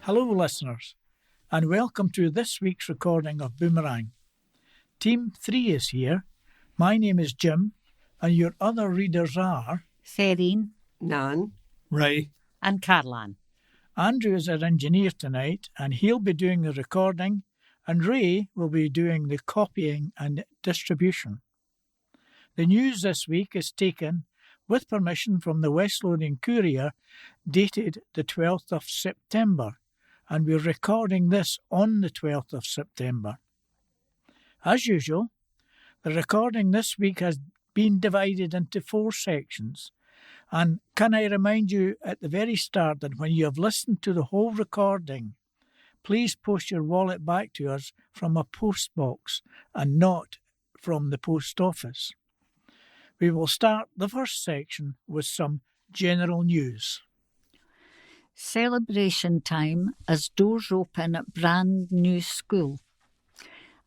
Hello listeners, and welcome to this week's recording of Boomerang. Team 3 is here. My name is Jim, and your other readers are... Serene, Nan, Ray, and Caroline. Andrew is our engineer tonight, and he'll be doing the recording, and Ray will be doing the copying and distribution. The news this week is taken with permission from the West Lothian Courier, dated the 12th of September, and we're recording this on the 12th of September. As usual, the recording this week has been divided into 4 sections, and can I remind you at the very start that when you have listened to the whole recording, please post your wallet back to us from a post box and not from the post office. We will start the first section with some general news. Celebration time as doors open at brand new school.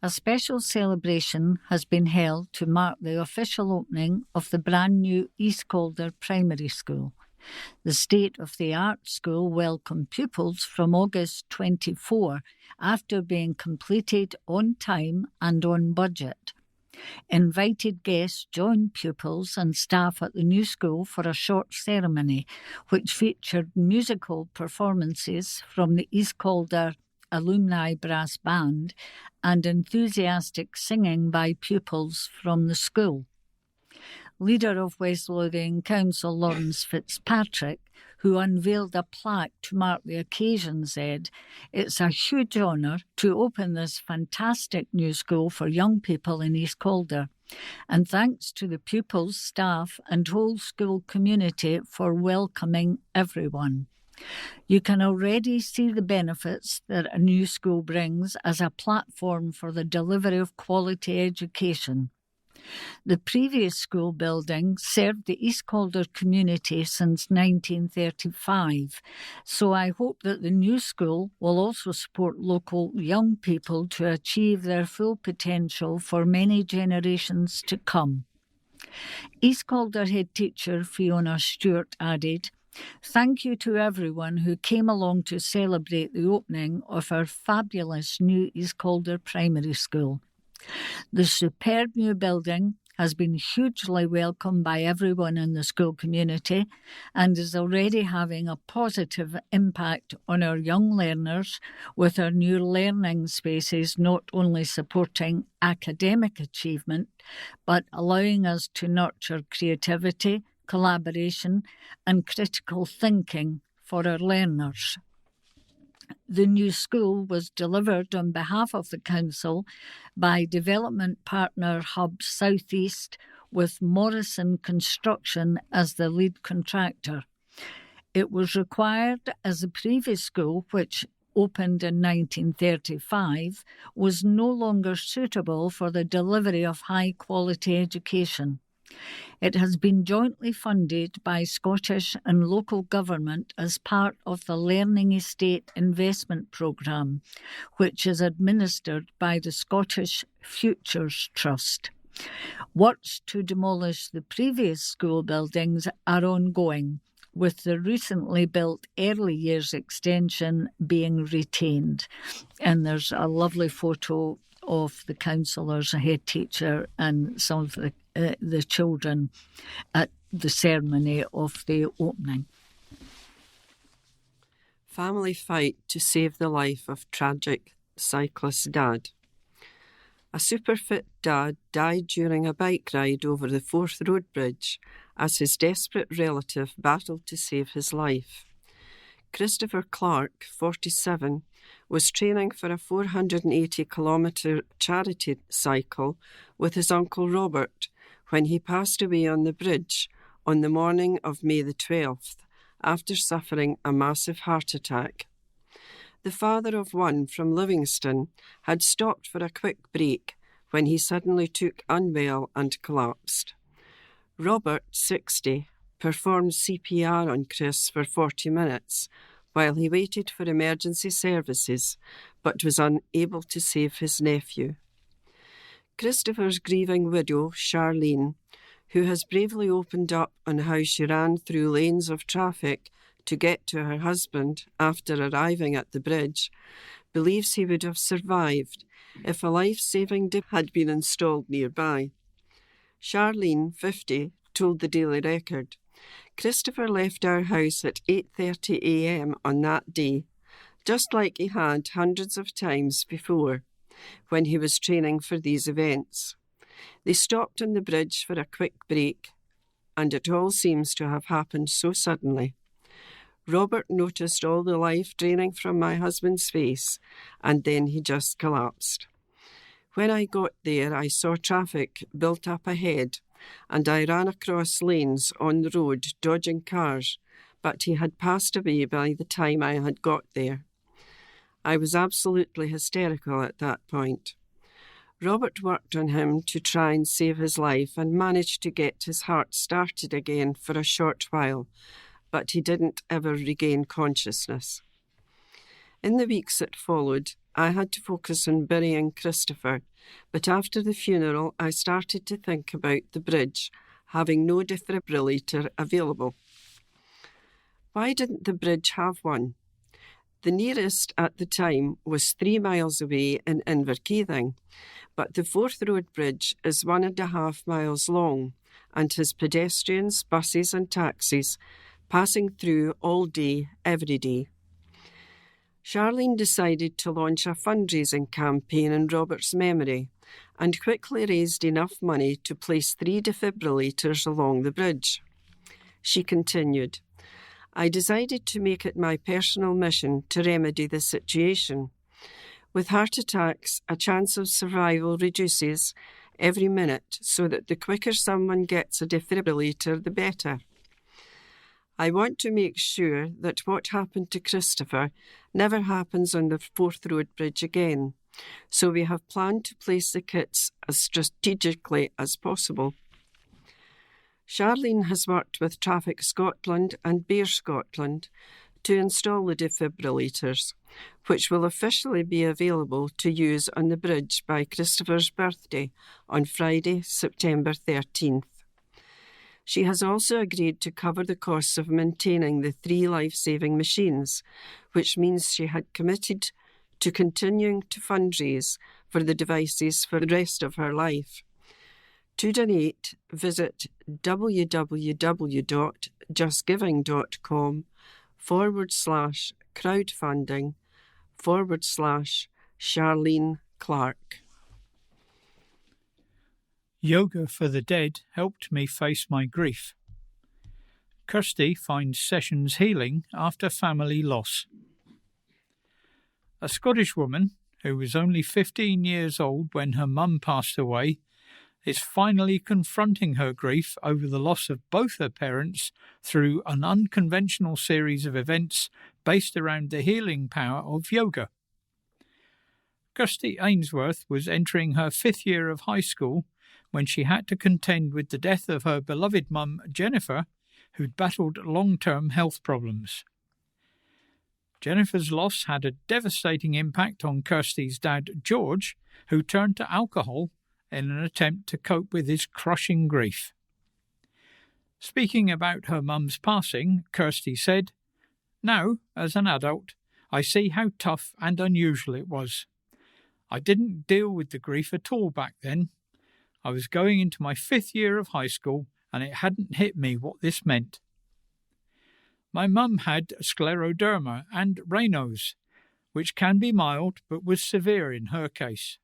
A special celebration has been held to mark the official opening of the brand new East Calder Primary School. The state-of-the-art school welcomed pupils from August 24 after being completed on time and on budget. Invited guests joined pupils and staff at the new school for a short ceremony, which featured musical performances from the East Calder Alumni Brass Band and enthusiastic singing by pupils from the school. Leader of West Lothian Council Lawrence Fitzpatrick, who unveiled a plaque to mark the occasion, said, "It's a huge honour to open this fantastic new school for young people in East Calder, and thanks to the pupils, staff and whole school community for welcoming everyone. You can already see the benefits that a new school brings as a platform for the delivery of quality education. The previous school building served the East Calder community since 1935, so I hope that the new school will also support local young people to achieve their full potential for many generations to come." East Calder head teacher Fiona Stewart added, "Thank you to everyone who came along to celebrate the opening of our fabulous new East Calder Primary School. The superb new building has been hugely welcomed by everyone in the school community and is already having a positive impact on our young learners, with our new learning spaces not only supporting academic achievement but allowing us to nurture creativity, collaboration and critical thinking for our learners." The new school was delivered on behalf of the council by development partner Hub South East, with Morrison Construction as the lead contractor. It was required as the previous school, which opened in 1935, was no longer suitable for the delivery of high-quality education. It has been jointly funded by Scottish and local government as part of the Learning Estate Investment Programme, which is administered by the Scottish Futures Trust. Works to demolish the previous school buildings are ongoing, with the recently built early years extension being retained. And there's a lovely photo of the councillors, a head teacher and some of the children at the ceremony of the opening. family fight to save the life of tragic cyclist dad. A super fit dad died during a bike ride over the Forth Road Bridge as his desperate relative battled to save his life. Christopher Clark, 47, was training for a 480-kilometre charity cycle with his uncle Robert when he passed away on the bridge on the morning of May the 12th after suffering a massive heart attack. The father of one from Livingston had stopped for a quick break when he suddenly took unwell and collapsed. Robert, 60, performed CPR on Chris for 40 minutes while he waited for emergency services but was unable to save his nephew. Christopher's grieving widow, Charlene, who has bravely opened up on how she ran through lanes of traffic to get to her husband after arriving at the bridge, believes he would have survived if a life-saving dip had been installed nearby. Charlene, 50, told the Daily Record, "Christopher left our house at 8:30 a.m. on that day, just like he had hundreds of times before when he was training for these events. They stopped on the bridge for a quick break, and it all seems to have happened so suddenly. Robert noticed all the life draining from my husband's face, and then he just collapsed. When I got there, I saw traffic built up ahead, and I ran across lanes on the road, dodging cars, but he had passed away by the time I had got there. I was absolutely hysterical at that point. Robert worked on him to try and save his life and managed to get his heart started again for a short while, but he didn't ever regain consciousness. In the weeks that followed, I had to focus on burying Christopher, but after the funeral, I started to think about the bridge having no defibrillator available. Why didn't the bridge have one? The nearest at the time was 3 miles away in Inverkeithing, but the Forth Road Bridge is 1.5 miles long and has pedestrians, buses and taxis passing through all day, every day. Charlene decided to launch a fundraising campaign in Robert's memory and quickly raised enough money to place 3 defibrillators along the bridge. She continued, "I decided to make it my personal mission to remedy the situation. With heart attacks, a chance of survival reduces every minute, so that the quicker someone gets a defibrillator, the better. I want to make sure that what happened to Christopher never happens on the Forth Road Bridge again, so we have planned to place the kits as strategically as possible." Charlene has worked with Traffic Scotland and Bear Scotland to install the defibrillators, which will officially be available to use on the bridge by Christopher's birthday on Friday, September 13th. She has also agreed to cover the costs of maintaining the 3 life-saving machines, which means she had committed to continuing to fundraise for the devices for the rest of her life. To donate, visit www.justgiving.com/crowdfunding/Charlene Clark. Yoga for the Dead helped me face my grief. Kirsty finds sessions healing after family loss. A Scottish woman, who was only 15 years old when her mum passed away, is finally confronting her grief over the loss of both her parents through an unconventional series of events based around the healing power of yoga. Kirsty Ainsworth was entering her 5th year of high school when she had to contend with the death of her beloved mum, Jennifer, who'd battled long-term health problems. Jennifer's loss had a devastating impact on Kirsty's dad, George, who turned to alcohol in an attempt to cope with his crushing grief. Speaking about her mum's passing, Kirsty said, "Now, as an adult, I see how tough and unusual it was. I didn't deal with the grief at all back then. I was going into my 5th year of high school, and it hadn't hit me what this meant. My mum had scleroderma and Raynaud's, which can be mild but was severe in her case.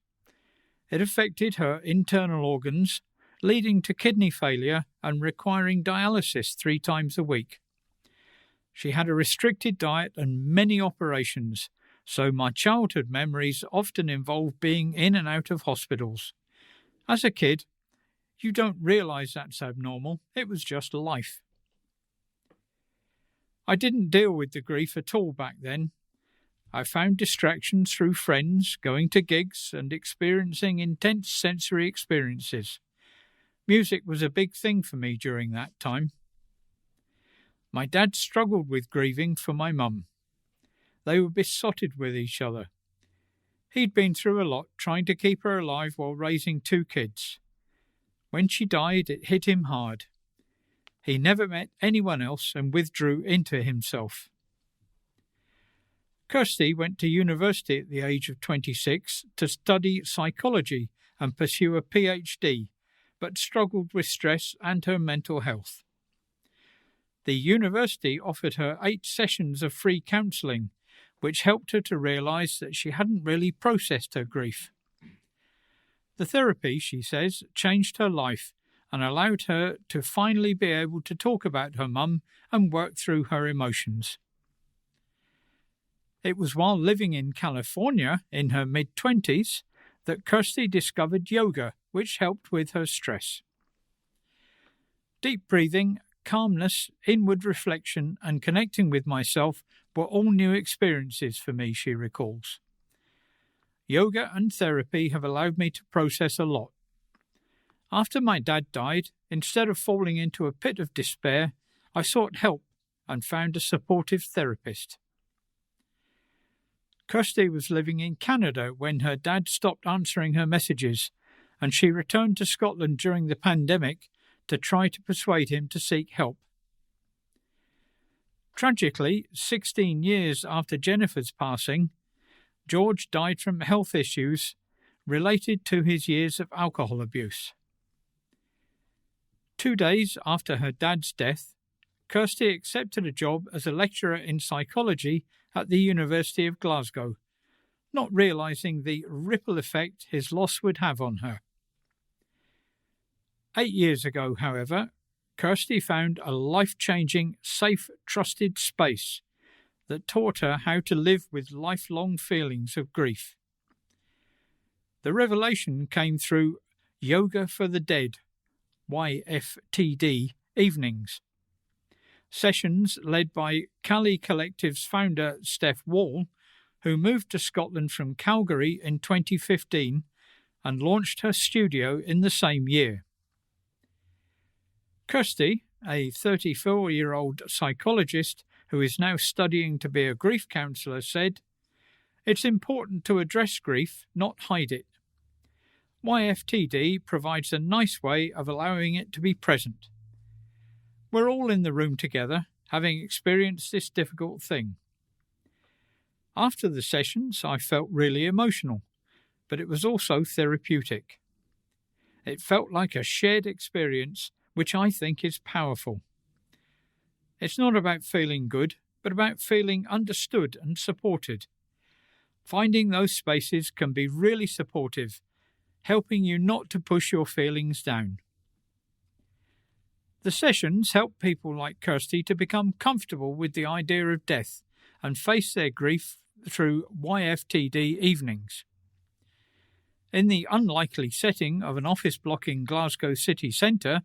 It affected her internal organs, leading to kidney failure and requiring dialysis 3 times a week. She had a restricted diet and many operations, so my childhood memories often involve being in and out of hospitals. As a kid, you don't realise that's abnormal. It was just life. I didn't deal with the grief at all back then. I found distractions through friends, going to gigs and experiencing intense sensory experiences. Music was a big thing for me during that time. My dad struggled with grieving for my mum. They were besotted with each other. He'd been through a lot trying to keep her alive while raising 2 kids. When she died, it hit him hard. He never met anyone else and withdrew into himself. Kirsty went to university at the age of 26 to study psychology and pursue a PhD, but struggled with stress and her mental health. The university offered her 8 sessions of free counselling, which helped her to realise that she hadn't really processed her grief. The therapy, she says, changed her life and allowed her to finally be able to talk about her mum and work through her emotions. It was while living in California in her mid-20s that Kirsty discovered yoga, which helped with her stress. Deep breathing, calmness, inward reflection, and connecting with myself were all new experiences for me, she recalls. Yoga and therapy have allowed me to process a lot. After my dad died, instead of falling into a pit of despair, I sought help and found a supportive therapist. Kirsty was living in Canada when her dad stopped answering her messages, and she returned to Scotland during the pandemic to try to persuade him to seek help. Tragically, 16 years after Jennifer's passing, George died from health issues related to his years of alcohol abuse. 2 days after her dad's death, Kirsty accepted a job as a lecturer in psychology at the University of Glasgow, not realising the ripple effect his loss would have on her. 8 years ago, however, Kirsty found a life-changing, safe, trusted space that taught her how to live with lifelong feelings of grief. The revelation came through Yoga for the Dead, YFTD, evenings. Sessions led by Cali Collective's founder Steph Wall, who moved to Scotland from Calgary in 2015 and launched her studio in the same year. Kirsty, a 34-year-old psychologist who is now studying to be a grief counsellor, said, "It's important to address grief, not hide it. YFTD provides a nice way of allowing it to be present. We're all in the room together, having experienced this difficult thing. After the sessions, I felt really emotional, but it was also therapeutic. It felt like a shared experience, which I think is powerful. It's not about feeling good, but about feeling understood and supported. Finding those spaces can be really supportive, helping you not to push your feelings down." The sessions help people like Kirsty to become comfortable with the idea of death and face their grief through YFTD evenings. In the unlikely setting of an office block in Glasgow city centre,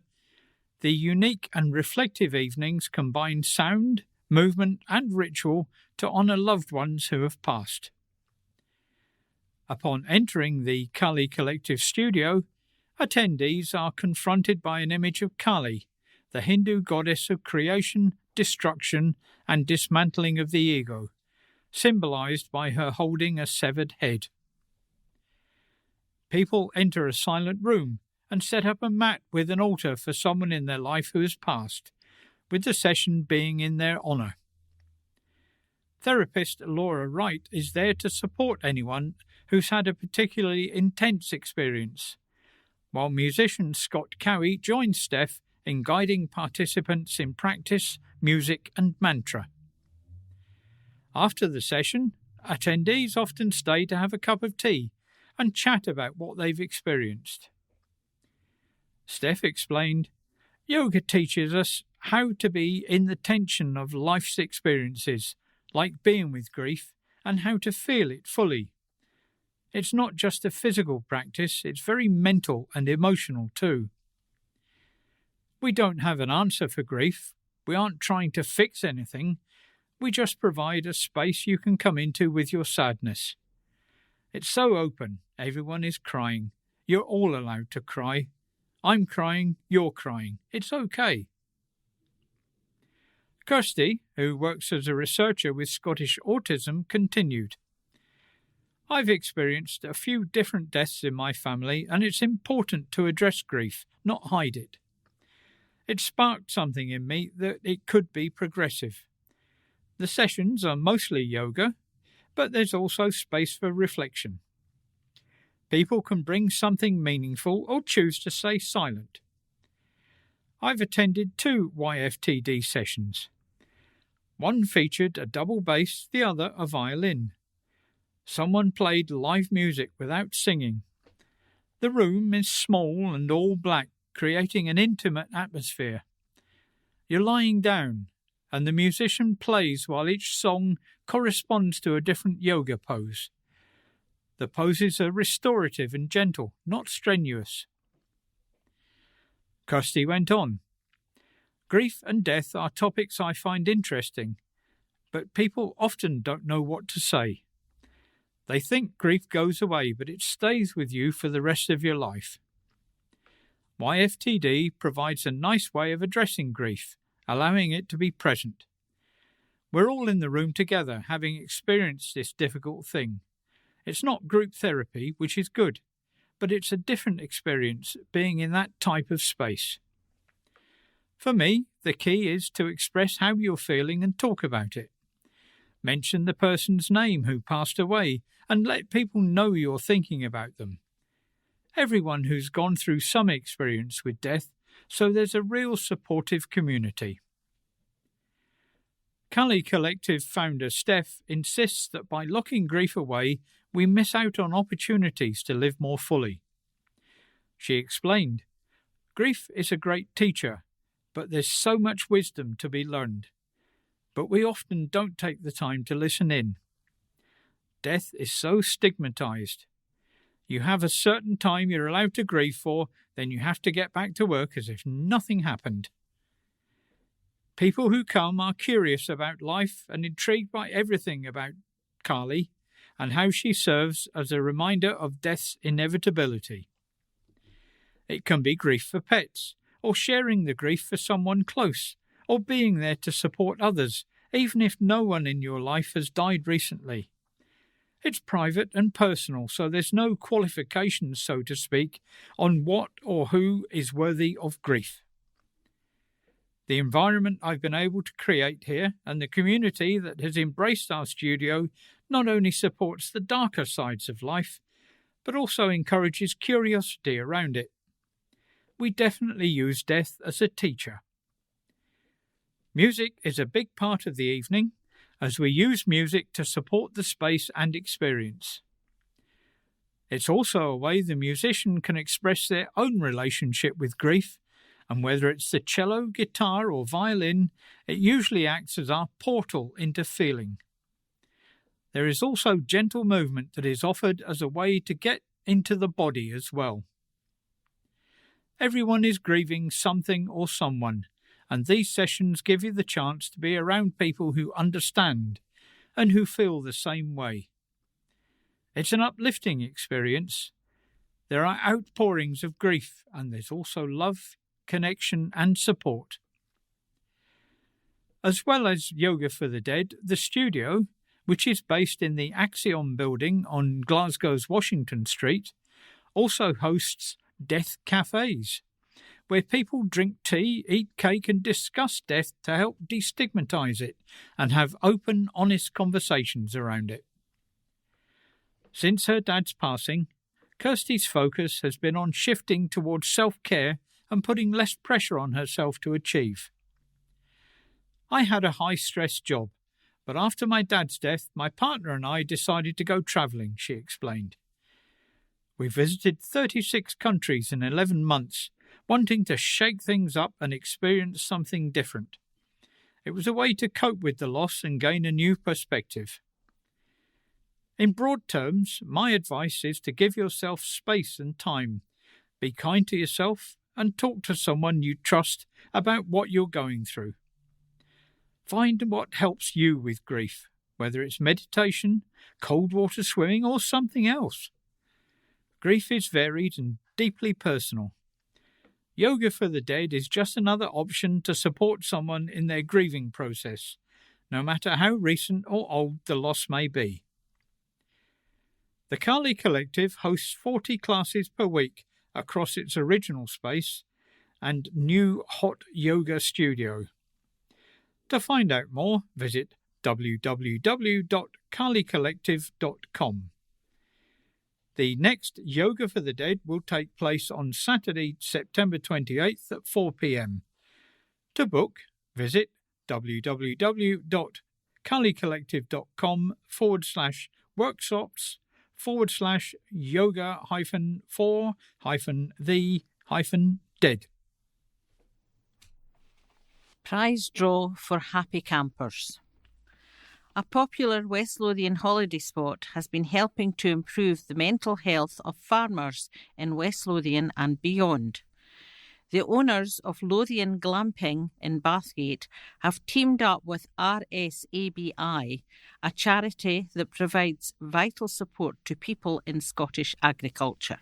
the unique and reflective evenings combine sound, movement and ritual to honour loved ones who have passed. Upon entering the Kali Collective studio, attendees are confronted by an image of Kali, the Hindu goddess of creation, destruction and dismantling of the ego, symbolised by her holding a severed head. People enter a silent room and set up a mat with an altar for someone in their life who has passed, with the session being in their honour. Therapist Laura Wright is there to support anyone who's had a particularly intense experience, while musician Scott Cowie joins Steph in guiding participants in practice, music and mantra. After the session, attendees often stay to have a cup of tea and chat about what they've experienced. Steph explained, "Yoga teaches us how to be in the tension of life's experiences, like being with grief, and how to feel it fully. It's not just a physical practice, it's very mental and emotional too. We don't have an answer for grief. We aren't trying to fix anything. We just provide a space you can come into with your sadness. It's so open. Everyone is crying. You're all allowed to cry. I'm crying, you're crying. It's okay." Kirsty, who works as a researcher with Scottish Autism, continued, "I've experienced a few different deaths in my family, and it's important to address grief, not hide it. It sparked something in me that it could be progressive. The sessions are mostly yoga, but there's also space for reflection. People can bring something meaningful or choose to stay silent. I've attended 2 YFTD sessions. One featured a double bass, the other a violin. Someone played live music without singing. The room is small and all black, creating an intimate atmosphere. You're lying down, and the musician plays while each song corresponds to a different yoga pose. The poses are restorative and gentle, not strenuous. Kirsty went on. Grief and death are topics I find interesting, but people often don't know what to say. They think grief goes away, but it stays with you for the rest of your life. YFTD provides a nice way of addressing grief, allowing it to be present. We're all in the room together, having experienced this difficult thing. It's not group therapy, which is good, but it's a different experience being in that type of space. For me, the key is to express how you're feeling and talk about it. Mention the person's name who passed away and let people know you're thinking about them. Everyone who's gone through some experience with death, so there's a real supportive community. Kali Collective founder Steph insists that by locking grief away, we miss out on opportunities to live more fully. She explained, grief is a great teacher, but there's so much wisdom to be learned. But we often don't take the time to listen in. Death is so stigmatized. You have a certain time you're allowed to grieve for, then you have to get back to work as if nothing happened. People who come are curious about life and intrigued by everything about Kali and how she serves as a reminder of death's inevitability. It can be grief for pets, or sharing the grief for someone close, or being there to support others, even if no one in your life has died recently. It's private and personal, so there's no qualifications, so to speak, on what or who is worthy of grief. The environment I've been able to create here and the community that has embraced our studio not only supports the darker sides of life, but also encourages curiosity around it. We definitely use death as a teacher. Music is a big part of the evening, as we use music to support the space and experience. It's also a way the musician can express their own relationship with grief, and whether it's the cello, guitar or violin, it usually acts as our portal into feeling. There is also gentle movement that is offered as a way to get into the body as well. Everyone is grieving something or someone, and these sessions give you the chance to be around people who understand and who feel the same way. It's an uplifting experience. There are outpourings of grief, and there's also love, connection and support. As well as Yoga for the Dead, the studio, which is based in the Axiom building on Glasgow's Washington Street, also hosts death cafes, where people drink tea, eat cake and discuss death to help destigmatise it and have open, honest conversations around it. Since her dad's passing, Kirsty's focus has been on shifting towards self-care and putting less pressure on herself to achieve. I had a high-stress job, but after my dad's death, my partner and I decided to go travelling, she explained. We visited 36 countries in 11 months, wanting to shake things up and experience something different. It was a way to cope with the loss and gain a new perspective. In broad terms, my advice is to give yourself space and time, be kind to yourself, and talk to someone you trust about what you're going through. Find what helps you with grief, whether it's meditation, cold water swimming, or something else. Grief is varied and deeply personal. Yoga for the Dead is just another option to support someone in their grieving process, no matter how recent or old the loss may be. The Kali Collective hosts 40 classes per week across its original space, and new hot yoga studio. To find out more, visit www.kalicollective.com. The next Yoga for the Dead will take place on Saturday, September 28th at 4 p.m. To book, visit www.kalicollective.com/workshops/yoga-for-dead. Prize draw for happy campers. A popular West Lothian holiday spot has been helping to improve the mental health of farmers in West Lothian and beyond. The owners of Lothian Glamping in Bathgate have teamed up with RSABI, a charity that provides vital support to people in Scottish agriculture.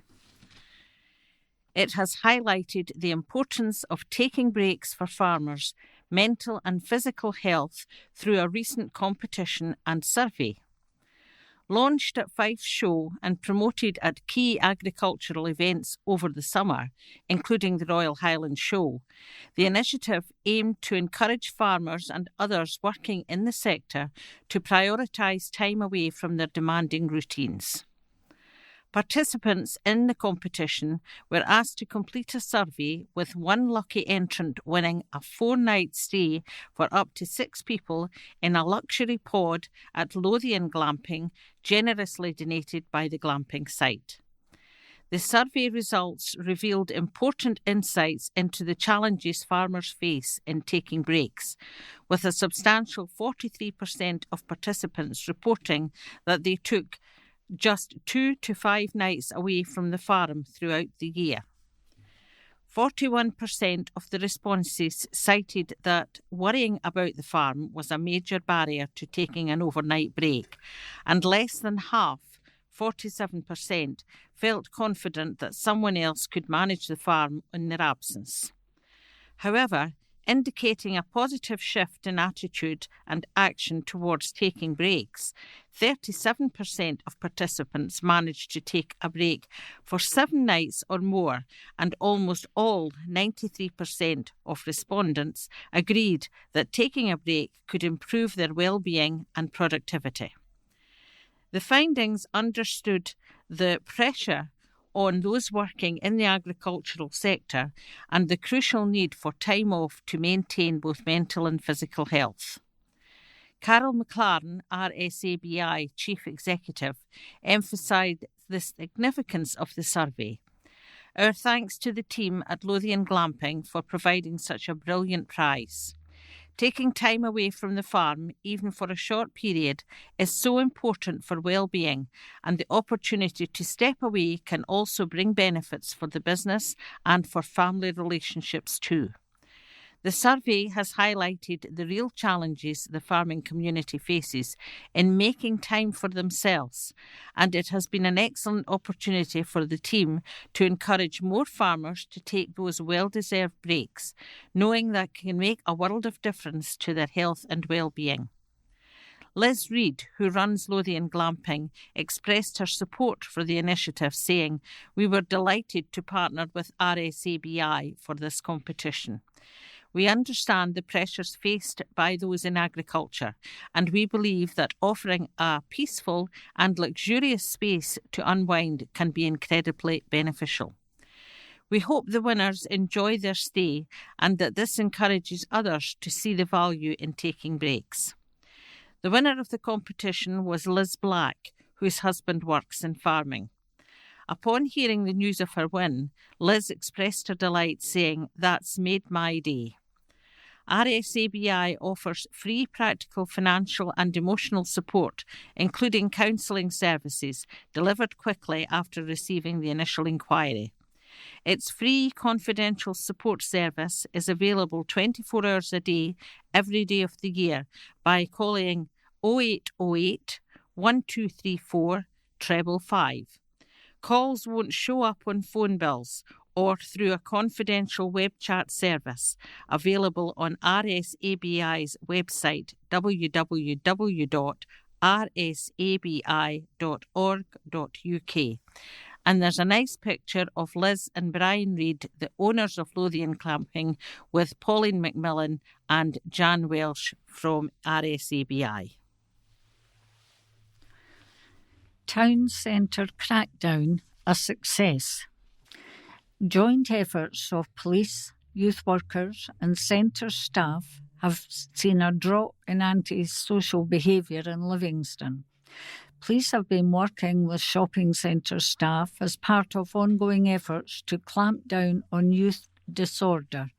It has highlighted the importance of taking breaks for farmers' mental and physical health through a recent competition and survey. Launched at Fife Show and promoted at key agricultural events over the summer, including the Royal Highland Show, the initiative aimed to encourage farmers and others working in the sector to prioritise time away from their demanding routines. Participants in the competition were asked to complete a survey, with one lucky entrant winning a 4-night stay for up to 6 people in a luxury pod at Lothian Glamping, generously donated by the glamping site. The survey results revealed important insights into the challenges farmers face in taking breaks, with a substantial 43% of participants reporting that they took just 2 to 5 nights away from the farm throughout the year. 41% of the responses cited that worrying about the farm was a major barrier to taking an overnight break, and less than half, 47%, felt confident that someone else could manage the farm in their absence. However, indicating a positive shift in attitude and action towards taking breaks, 37% of participants managed to take a break for 7 nights or more, and almost all, 93% of respondents, agreed that taking a break could improve their well-being and productivity. The findings understood the pressure on those working in the agricultural sector and the crucial need for time off to maintain both mental and physical health. Carol McLaren, RSABI Chief Executive, emphasised the significance of the survey. Our thanks to the team at Lothian Glamping for providing such a brilliant prize. Taking time away from the farm, even for a short period, is so important for well-being, and the opportunity to step away can also bring benefits for the business and for family relationships too. The survey has highlighted the real challenges the farming community faces in making time for themselves, and it has been an excellent opportunity for the team to encourage more farmers to take those well-deserved breaks, knowing that can make a world of difference to their health and well-being. Liz Reid, who runs Lothian Glamping, expressed her support for the initiative, saying, "We were delighted to partner with RSABI for this competition. We understand the pressures faced by those in agriculture, and we believe that offering a peaceful and luxurious space to unwind can be incredibly beneficial. We hope the winners enjoy their stay and that this encourages others to see the value in taking breaks." The winner of the competition was Liz Black, whose husband works in farming. Upon hearing the news of her win, Liz expressed her delight, saying, "That's made my day." RSABI offers free practical financial and emotional support, including counselling services, delivered quickly after receiving the initial inquiry. Its free confidential support service is available 24 hours a day, every day of the year, by calling 0808 1234 555. Calls won't show up on phone bills or through a confidential web chat service available on RSABI's website www.rsabi.org.uk, And there's a nice picture of Liz and Brian Reid, the owners of Lothian Clamping, with Pauline McMillan and Jan Welsh from RSABI. Town Centre crackdown a success. Joint efforts of police, youth workers and centre staff have seen a drop in antisocial behaviour in Livingston. Police have been working with shopping centre staff as part of ongoing efforts to clamp down on youth disorder.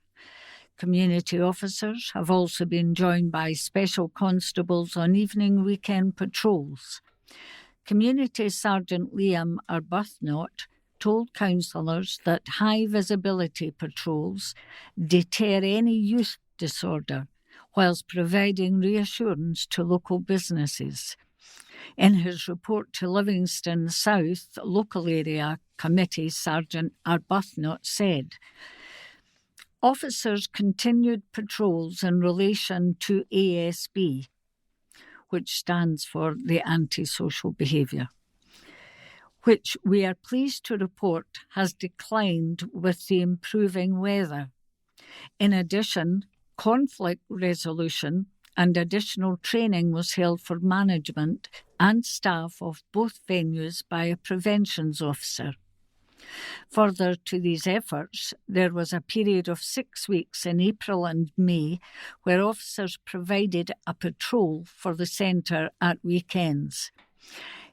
Community officers have also been joined by special constables on evening weekend patrols. Community Sergeant Liam Arbuthnot told councillors that high-visibility patrols deter any youth disorder, whilst providing reassurance to local businesses. In his report to Livingston South Local Area Committee, Sergeant Arbuthnot said, officers continued patrols in relation to ASB, which stands for the antisocial behaviour, which we are pleased to report has declined with the improving weather. In addition, conflict resolution and additional training was held for management and staff of both venues by a preventions officer. Further to these efforts, there was a period of 6 weeks in April and May where officers provided a patrol for the centre at weekends.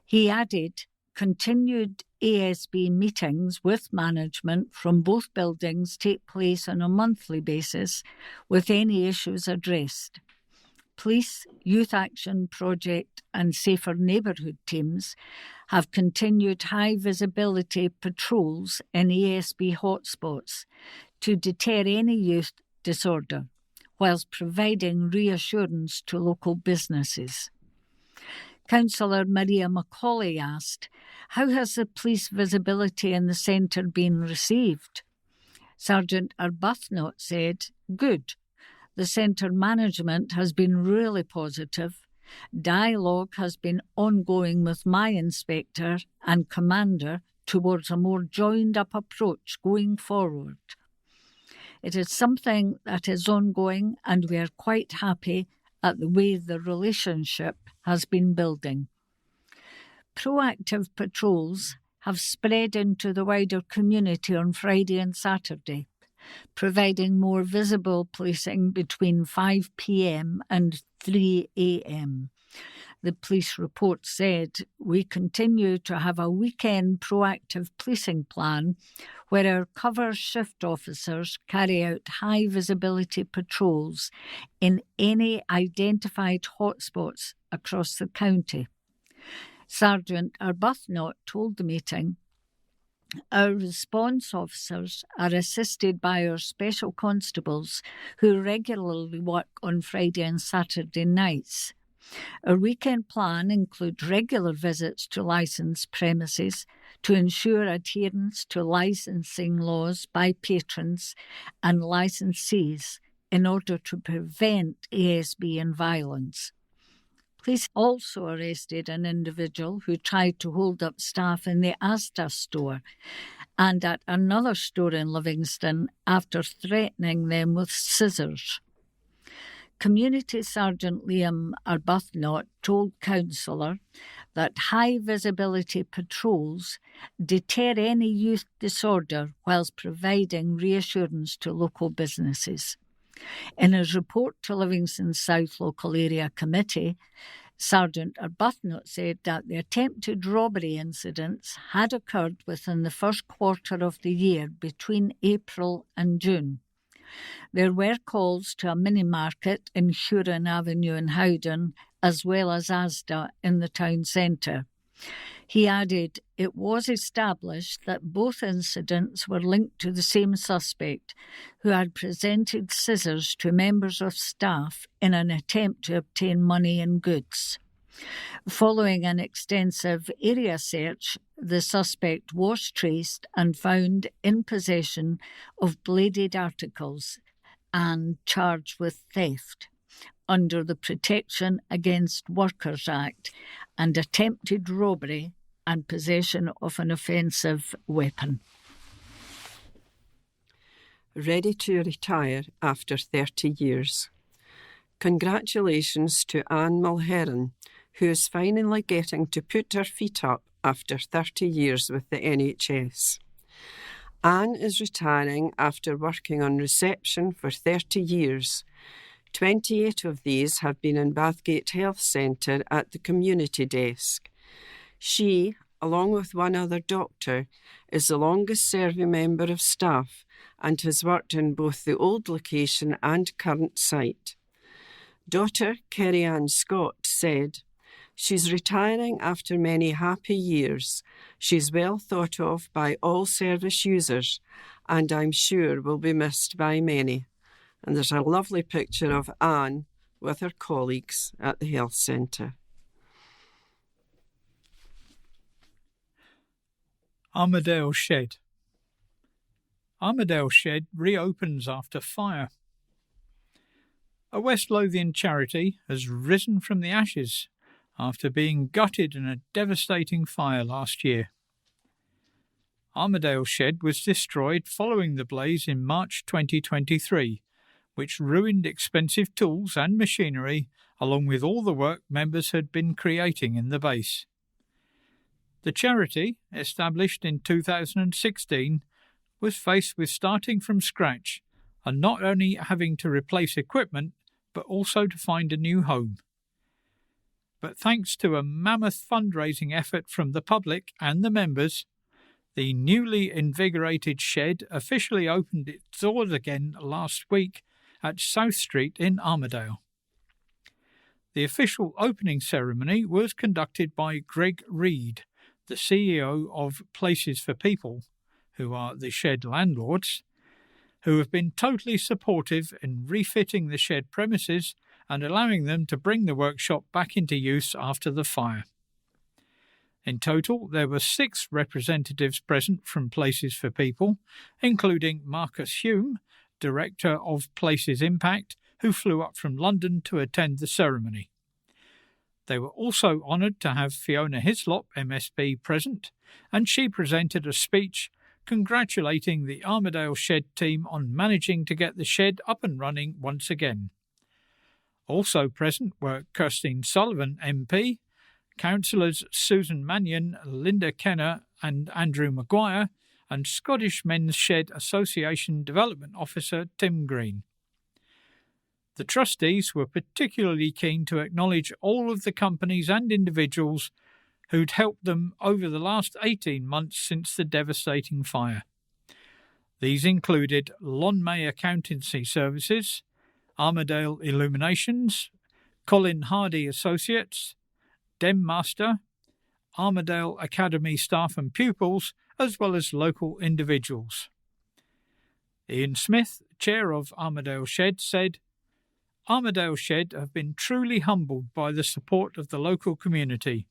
He added, continued ASB meetings with management from both buildings take place on a monthly basis with any issues addressed. Police, Youth Action Project and Safer Neighbourhood teams have continued high-visibility patrols in ASB hotspots to deter any youth disorder, whilst providing reassurance to local businesses. Councillor Maria Macaulay asked, how has the police visibility in the centre been received? Sergeant Arbuthnot said, good. The centre management has been really positive. Dialogue has been ongoing with my inspector and commander towards a more joined-up approach going forward. It is something that is ongoing and we are quite happy at the way the relationship has been building. Proactive patrols have spread into the wider community on Friday and Saturday, providing more visible policing between 5 p.m. and 3 a.m. The police report said, we continue to have a weekend proactive policing plan where our cover shift officers carry out high visibility patrols in any identified hotspots across the county. Sergeant Arbuthnot told the meeting, our response officers are assisted by our special constables who regularly work on Friday and Saturday nights. Our weekend plan includes regular visits to licensed premises to ensure adherence to licensing laws by patrons and licensees in order to prevent ASB and violence. Police also arrested an individual who tried to hold up staff in the Asda store and at another store in Livingston after threatening them with scissors. Community Sergeant Liam Arbuthnot told Councillor that high-visibility patrols deter any youth disorder whilst providing reassurance to local businesses. In his report to Livingston South Local Area Committee, Sergeant Arbuthnot said that the attempted robbery incidents had occurred within the first quarter of the year between April and June. There were calls to a mini-market in Huron Avenue in Howden, as well as Asda in the town centre. He added, it was established that both incidents were linked to the same suspect, who had presented scissors to members of staff in an attempt to obtain money and goods. Following an extensive area search, the suspect was traced and found in possession of bladed articles and charged with theft under the Protection Against Workers Act and attempted robbery and possession of an offensive weapon. Ready to retire after 30 years. Congratulations to Anne Mulheron, who is finally getting to put her feet up after 30 years with the NHS. Anne is retiring after working on reception for 30 years. 28 of these have been in Bathgate Health Centre at the community desk. She, along with one other doctor, is the longest serving member of staff and has worked in both the old location and current site. Daughter Kerry Ann Scott said, "She's retiring after many happy years. She's well thought of by all service users and I'm sure will be missed by many." And there's a lovely picture of Anne with her colleagues at the health centre. Armadale Shed. Armadale Shed reopens after fire. A West Lothian charity has risen from the ashes after being gutted in a devastating fire last year. Armadale Shed was destroyed following the blaze in March 2023, which ruined expensive tools and machinery along with all the work members had been creating in the base. The charity, established in 2016, was faced with starting from scratch and not only having to replace equipment, but also to find a new home. But thanks to a mammoth fundraising effort from the public and the members, the newly invigorated shed officially opened its doors again last week at South Street in Armadale. The official opening ceremony was conducted by Greg Reed, the CEO of Places for People, who are the shed landlords, who have been totally supportive in refitting the shed premises and allowing them to bring the workshop back into use after the fire. In total, there were 6 representatives present from Places for People, including Marcus Hume, Director of Places Impact, who flew up from London to attend the ceremony. They were also honoured to have Fiona Hislop, MSP, present, and she presented a speech congratulating the Armadale Shed team on managing to get the shed up and running once again. Also present were Kirstine Sullivan, MP, Councillors Susan Mannion, Linda Kenner and Andrew Maguire, and Scottish Men's Shed Association Development Officer Tim Green. The trustees were particularly keen to acknowledge all of the companies and individuals who'd helped them over the last 18 months since the devastating fire. These included Lonmay Accountancy Services, Armadale Illuminations, Colin Hardy Associates, Demmaster, Armadale Academy staff and pupils, as well as local individuals. Ian Smith, chair of Armadale Shed, said, "Armadale Shed have been truly humbled by the support of the local community.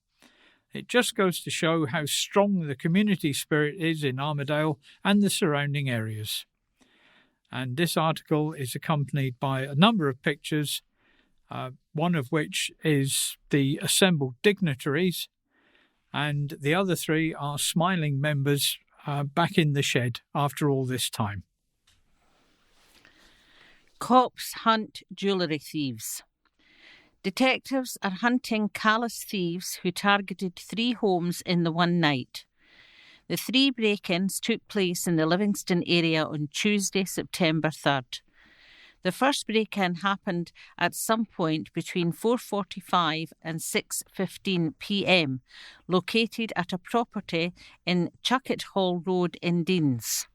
It just goes to show how strong the community spirit is in Armadale and the surrounding areas." And this article is accompanied by a number of pictures, one of which is the assembled dignitaries, and the other 3 are smiling members back in the shed after all this time. Cops hunt jewellery thieves. Detectives are hunting callous thieves who targeted 3 homes in the one night. The 3 break-ins took place in the Livingston area on Tuesday, September 3rd. The first break-in happened at some point between 4:45 and 6:15 p.m, located at a property in Chuckett Hall Road in Deans.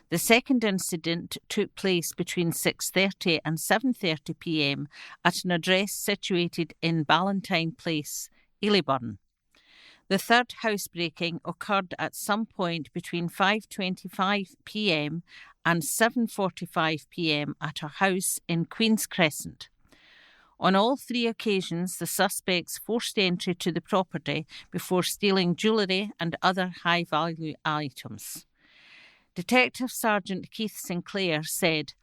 The second incident took place between 6:30 and 7:30 p.m. at an address situated in Ballantyne Place, Aileyburn. The third housebreaking occurred at some point between 5:25 p.m. and 7:45 p.m. at a house in Queen's Crescent. On all 3 occasions, the suspects forced entry to the property before stealing jewellery and other high-value items. Detective Sergeant Keith Sinclair said,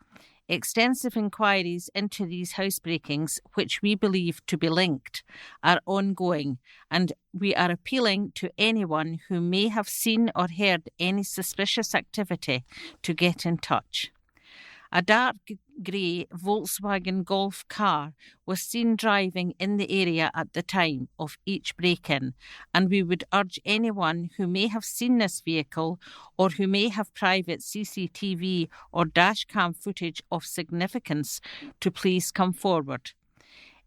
Extensive inquiries into these housebreakings, which we believe to be linked, are ongoing, and we are appealing to anyone who may have seen or heard any suspicious activity to get in touch. A dark grey Volkswagen Golf car was seen driving in the area at the time of each break-in, and we would urge anyone who may have seen this vehicle or who may have private CCTV or dashcam footage of significance to please come forward.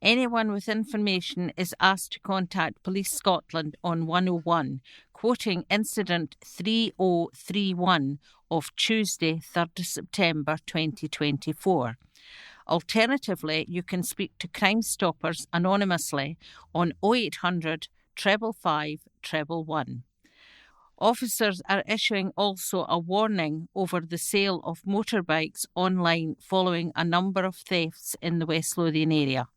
Anyone with information is asked to contact Police Scotland on 101, quoting incident 3031 of Tuesday, 3rd September 2024. Alternatively, you can speak to Crime Stoppers anonymously on 0800 555 111. Officers are issuing also a warning over the sale of motorbikes online following a number of thefts in the West Lothian area.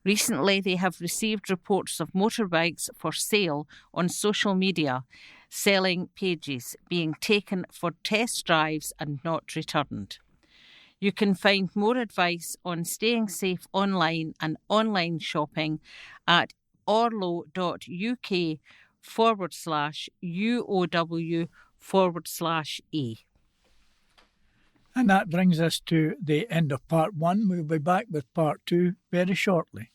Recently, they have received reports of motorbikes for sale on social media, selling pages being taken for test drives and not returned. You can find more advice on staying safe online and online shopping at orlo.uk/UOW/E. And that brings us to the end of part 1. We'll be back with part 2 very shortly.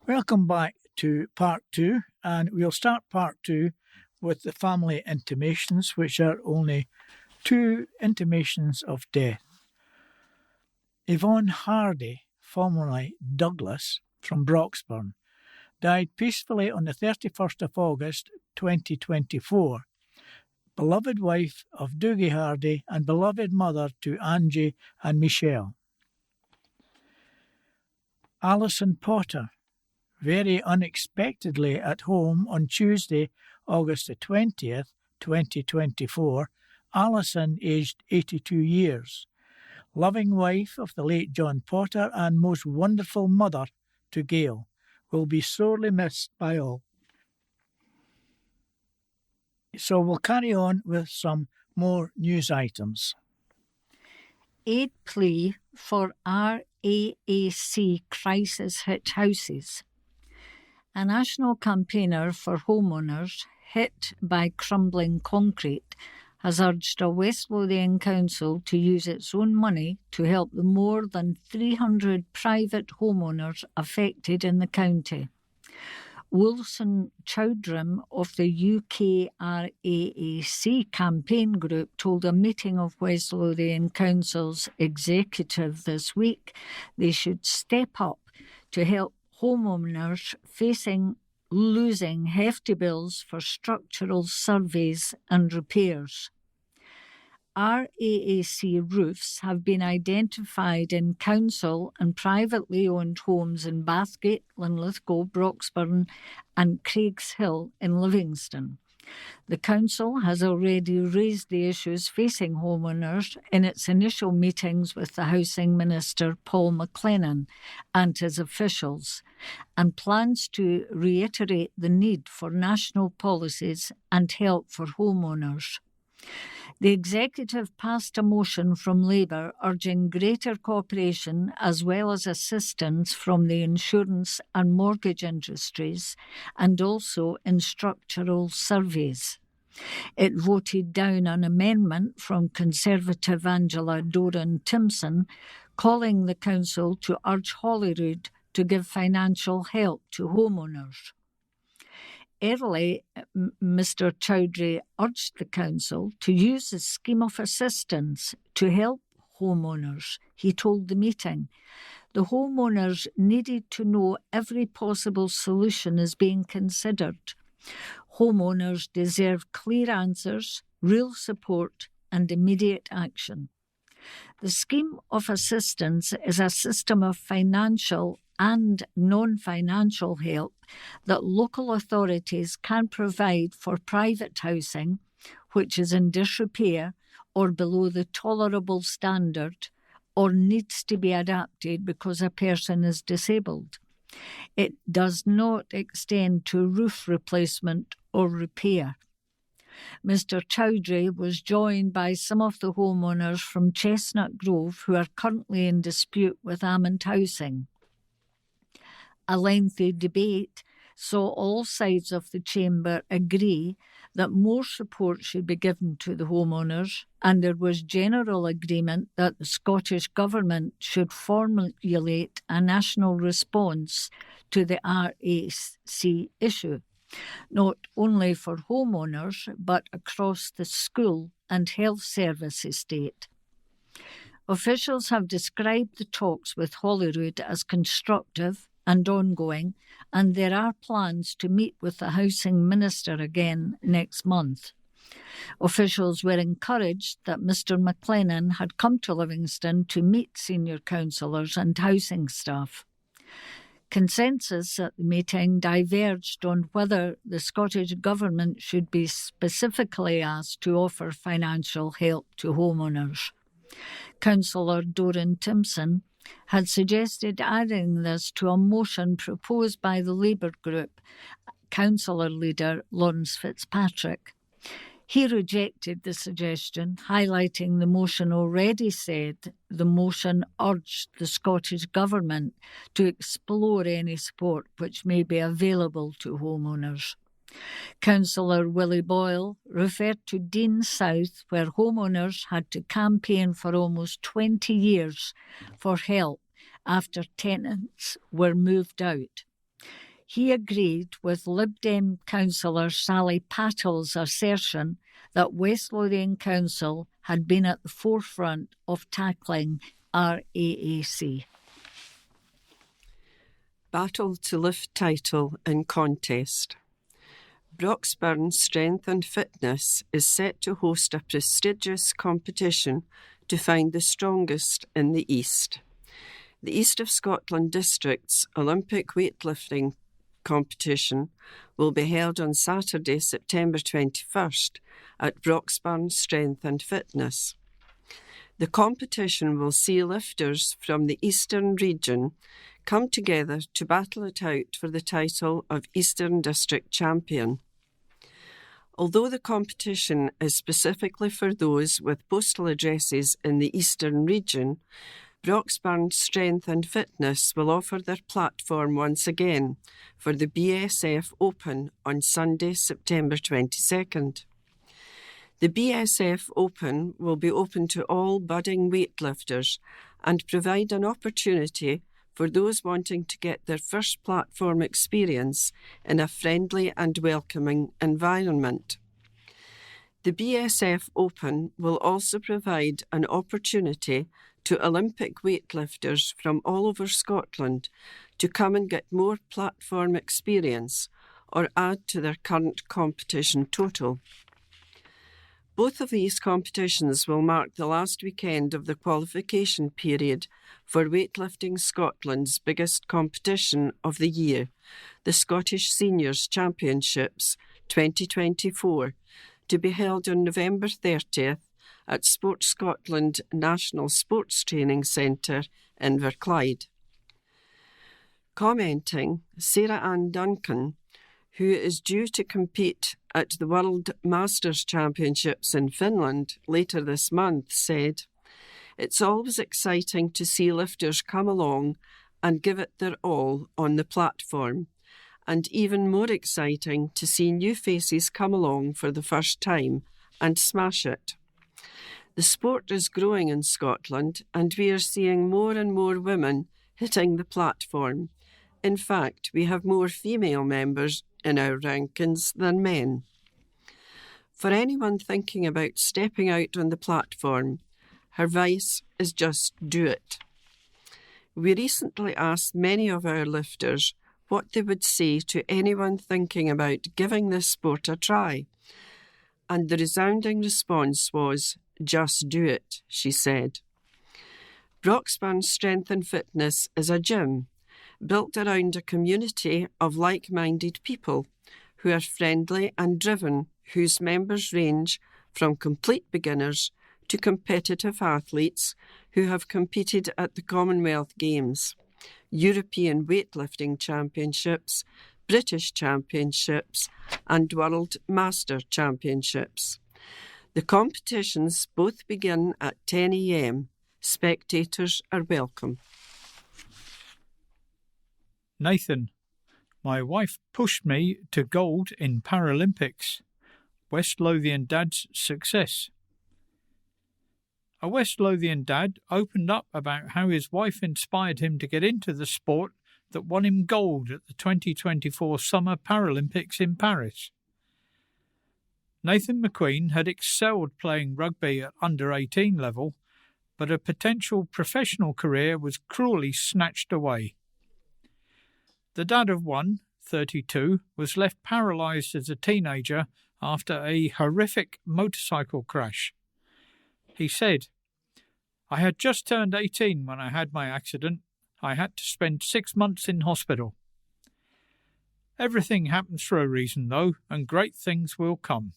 Welcome back to part 2, and we'll start part 2 with the family intimations, which are only 2 intimations of death. Yvonne Hardy, formerly Douglas, from Broxburn, died peacefully on the 31st of August 2024, beloved wife of Dougie Hardy and beloved mother to Angie and Michelle. Alison Potter, very unexpectedly at home on Tuesday, August the 20th, 2024, Alison, aged 82 years, loving wife of the late John Potter and most wonderful mother to Gail, will be sorely missed by all. So we'll carry on with some more news items. Aid plea for RAAC crisis-hit houses. A national campaigner for homeowners hit by crumbling concrete has urged a West Lothian council to use its own money to help the more than 300 private homeowners affected in the county. Wilson Chowdhury of the UKRAAC campaign group told a meeting of West Lothian Council's executive this week they should step up to help homeowners facing losing hefty bills for structural surveys and repairs. RAAC roofs have been identified in council and privately owned homes in Bathgate, Linlithgow, Broxburn and Craigshill in Livingston. The council has already raised the issues facing homeowners in its initial meetings with the Housing Minister Paul McLennan and his officials, and plans to reiterate the need for national policies and help for homeowners. The executive passed a motion from Labour urging greater cooperation as well as assistance from the insurance and mortgage industries and also in structural surveys. It voted down an amendment from Conservative Angela Doran-Timpson calling the council to urge Holyrood to give financial help to homeowners. Early, Mr Chowdhury urged the council to use the scheme of assistance to help homeowners. He told the meeting the homeowners needed to know every possible solution is being considered. Homeowners deserve clear answers, real support and immediate action. The scheme of assistance is a system of financial and non-financial help that local authorities can provide for private housing, which is in disrepair or below the tolerable standard or needs to be adapted because a person is disabled. It does not extend to roof replacement or repair. Mr. Chowdhury was joined by some of the homeowners from Chestnut Grove who are currently in dispute with Amond Housing. A lengthy debate saw all sides of the chamber agree that more support should be given to the homeowners, and there was general agreement that the Scottish Government should formulate a national response to the RAC issue, not only for homeowners but across the school and health service estate. Officials have described the talks with Holyrood as constructive and ongoing, and there are plans to meet with the Housing Minister again next month. Officials were encouraged that Mr. McLennan had come to Livingston to meet senior councillors and housing staff. Consensus at the meeting diverged on whether the Scottish Government should be specifically asked to offer financial help to homeowners. Councillor Doran Timpson had suggested adding this to a motion proposed by the Labour group councillor leader Lawrence Fitzpatrick. He rejected the suggestion, highlighting the motion already said the motion urged the Scottish Government to explore any support which may be available to homeowners. Councillor Willie Boyle referred to Dean South, where homeowners had to campaign for almost 20 years for help after tenants were moved out. He agreed with Lib Dem councillor Sally Patill's assertion that West Lothian Council had been at the forefront of tackling RAAC. Battle to lift title in contest. Broxburn Strength and Fitness is set to host a prestigious competition to find the strongest in the East. The East of Scotland District's Olympic weightlifting competition will be held on Saturday, September 21st at Broxburn Strength and Fitness. The competition will see lifters from the Eastern region come together to battle it out for the title of Eastern District Champion. Although the competition is specifically for those with postal addresses in the Eastern region, Broxburn Strength and Fitness will offer their platform once again for the BSF Open on Sunday, September 22nd. The BSF Open will be open to all budding weightlifters and provide an opportunity for those wanting to get their first platform experience in a friendly and welcoming environment. The BSF Open will also provide an opportunity to Olympic weightlifters from all over Scotland to come and get more platform experience or add to their current competition total. Both of these competitions will mark the last weekend of the qualification period for Weightlifting Scotland's biggest competition of the year, the Scottish Seniors Championships 2024, to be held on November 30th at Sports Scotland National Sports Training Centre in Inverclyde. Commenting, Sarah Ann Duncan, who is due to compete at the World Masters Championships in Finland later this month, said, "It's always exciting to see lifters come along and give it their all on the platform, and even more exciting to see new faces come along for the first time and smash it. The sport is growing in Scotland, and we are seeing more and more women hitting the platform. In fact, we have more female members in our rankings than men. For anyone thinking about stepping out on the platform, her advice is just do it." We recently asked many of our lifters what they would say to anyone thinking about giving this sport a try, and the resounding response was, "Just do it," she said. Broxburn Strength and Fitness is a gym built around a community of like-minded people who are friendly and driven, whose members range from complete beginners to competitive athletes who have competed at the Commonwealth Games, European Weightlifting Championships, British Championships and World Master Championships. The competitions both begin at 10 a.m. Spectators are welcome. Nathan, my wife pushed me to gold in Paralympics. West Lothian dad's success. A West Lothian dad opened up about how his wife inspired him to get into the sport that won him gold at the 2024 Summer Paralympics in Paris. Nathan McQueen had excelled playing rugby at under-18 level, but a potential professional career was cruelly snatched away. The dad of one, 32, was left paralysed as a teenager after a horrific motorcycle crash. He said, "I had just turned 18 when I had my accident. I had to spend 6 months in hospital. Everything happens for a reason, though, and great things will come."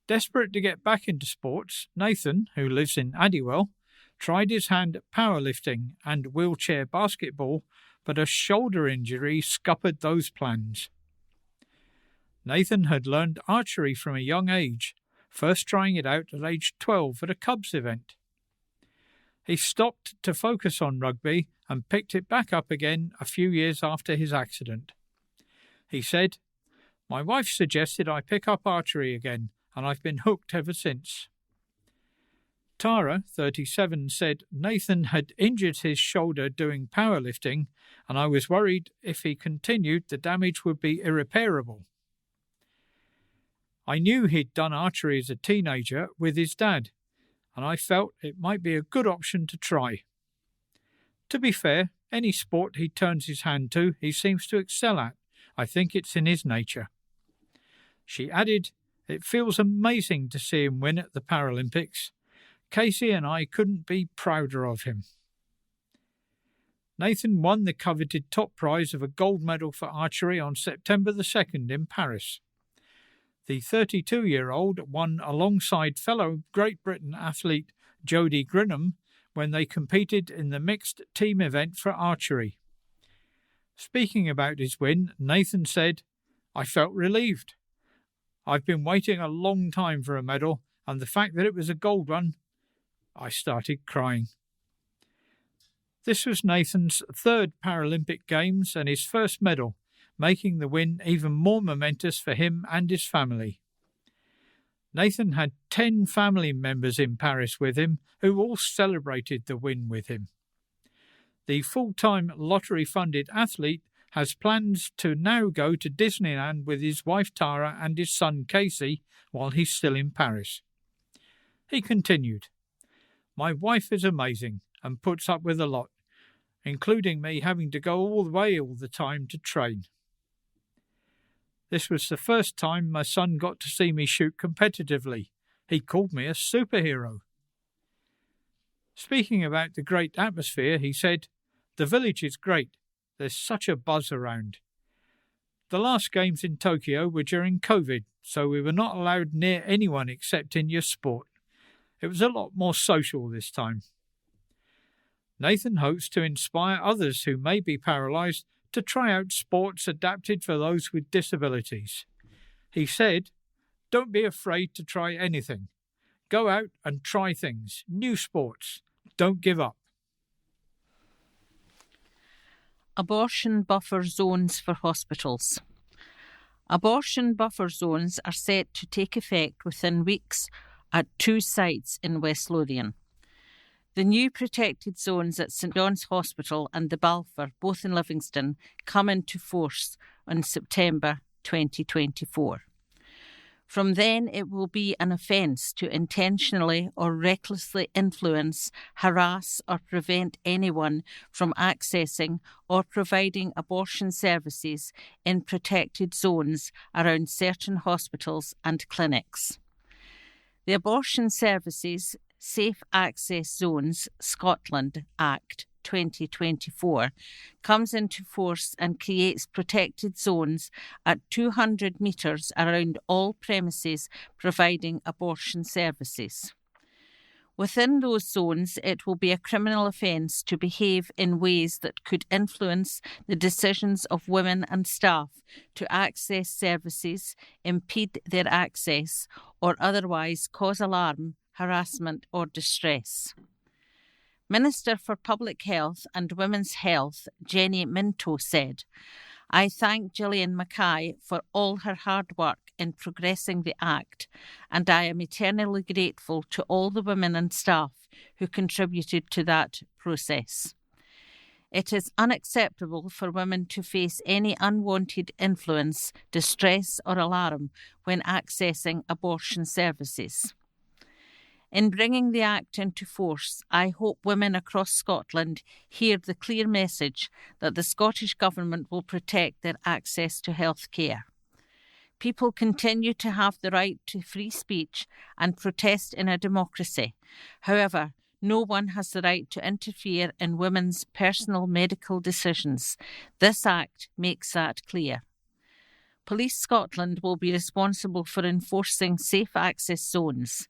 Desperate to get back into sports, Nathan, who lives in Addywell, tried his hand at powerlifting and wheelchair basketball, but a shoulder injury scuppered those plans. Nathan had learned archery from a young age, first trying it out at age 12 at a Cubs event. He stopped to focus on rugby and picked it back up again a few years after his accident. He said, "My wife suggested I pick up archery again, and I've been hooked ever since." Tara, 37, said Nathan had injured his shoulder doing powerlifting, and I was worried if he continued the damage would be irreparable. I knew he'd done archery as a teenager with his dad, and I felt it might be a good option to try. To be fair, any sport he turns his hand to, he seems to excel at. I think it's in his nature. She added, "It feels amazing to see him win at the Paralympics. Casey and I couldn't be prouder of him." Nathan won the coveted top prize of a gold medal for archery on September the 2nd in Paris. The 32-year-old won alongside fellow Great Britain athlete Jodie Grinham when they competed in the mixed team event for archery. Speaking about his win, Nathan said, "I felt relieved. I've been waiting a long time for a medal, and the fact that it was a gold one, I started crying." This was Nathan's third Paralympic Games and his first medal, making the win even more momentous for him and his family. Nathan had 10 family members in Paris with him, who all celebrated the win with him. The full-time lottery-funded athlete has plans to now go to Disneyland with his wife Tara and his son Casey while he's still in Paris. He continued, "My wife is amazing and puts up with a lot, including me having to go all the way all the time to train. This was the first time my son got to see me shoot competitively. He called me a superhero." Speaking about the great atmosphere, he said, "The village is great. There's such a buzz around. The last games in Tokyo were during COVID, so we were not allowed near anyone except in your sport. It was a lot more social this time." Nathan hopes to inspire others who may be paralysed to try out sports adapted for those with disabilities. He said, "Don't be afraid to try anything. Go out and try things, new sports. Don't give up." Abortion buffer zones for hospitals. Abortion buffer zones are set to take effect within weeks at 2 sites in West Lothian. The new protected zones at St John's Hospital and the Balfour, both in Livingston, come into force in September 2024. From then, it will be an offence to intentionally or recklessly influence, harass or prevent anyone from accessing or providing abortion services in protected zones around certain hospitals and clinics. The Abortion Services Safe Access Zones Scotland Act 2024 comes into force and creates protected zones at 200 metres around all premises providing abortion services. Within those zones, it will be a criminal offence to behave in ways that could influence the decisions of women and staff to access services, impede their access, or otherwise cause alarm, harassment, or distress. Minister for Public Health and Women's Health, Jenny Minto, said, "I thank Gillian Mackay for all her hard work in progressing the Act, and I am eternally grateful to all the women and staff who contributed to that process. It is unacceptable for women to face any unwanted influence, distress, or alarm when accessing abortion services. In bringing the Act into force, I hope women across Scotland hear the clear message that the Scottish Government will protect their access to health care. People continue to have the right to free speech and protest in a democracy. However, no one has the right to interfere in women's personal medical decisions. This Act makes that clear. Police Scotland will be responsible for enforcing safe access zones.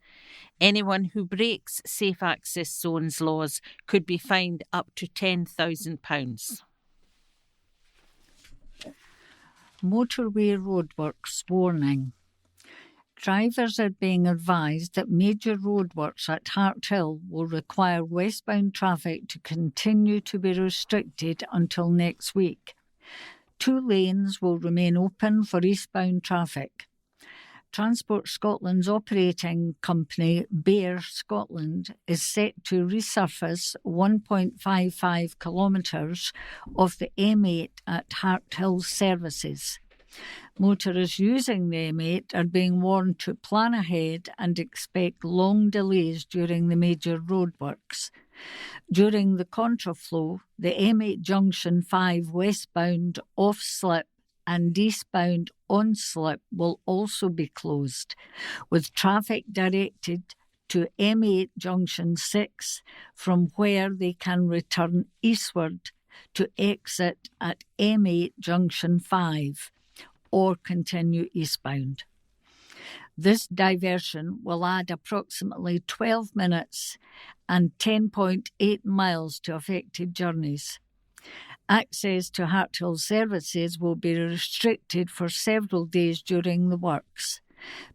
Anyone who breaks safe access zones laws could be fined up to £10,000. Motorway roadworks warning. Drivers are being advised that major roadworks at Hart Hill will require westbound traffic to continue to be restricted until next week. 2 lanes will remain open for eastbound traffic. Transport Scotland's operating company, Bear Scotland, is set to resurface 1.55 kilometres of the M8 at Hart Hill services. Motorists using the M8 are being warned to plan ahead and expect long delays during the major roadworks. During the contraflow, the M8 Junction 5 westbound off-slip and eastbound on-slip will also be closed, with traffic directed to M8 Junction 6 from where they can return eastward to exit at M8 Junction 5 or continue eastbound. This diversion will add approximately 12 minutes and 10.8 miles to affected journeys. Access to Hart Hill services will be restricted for several days during the works.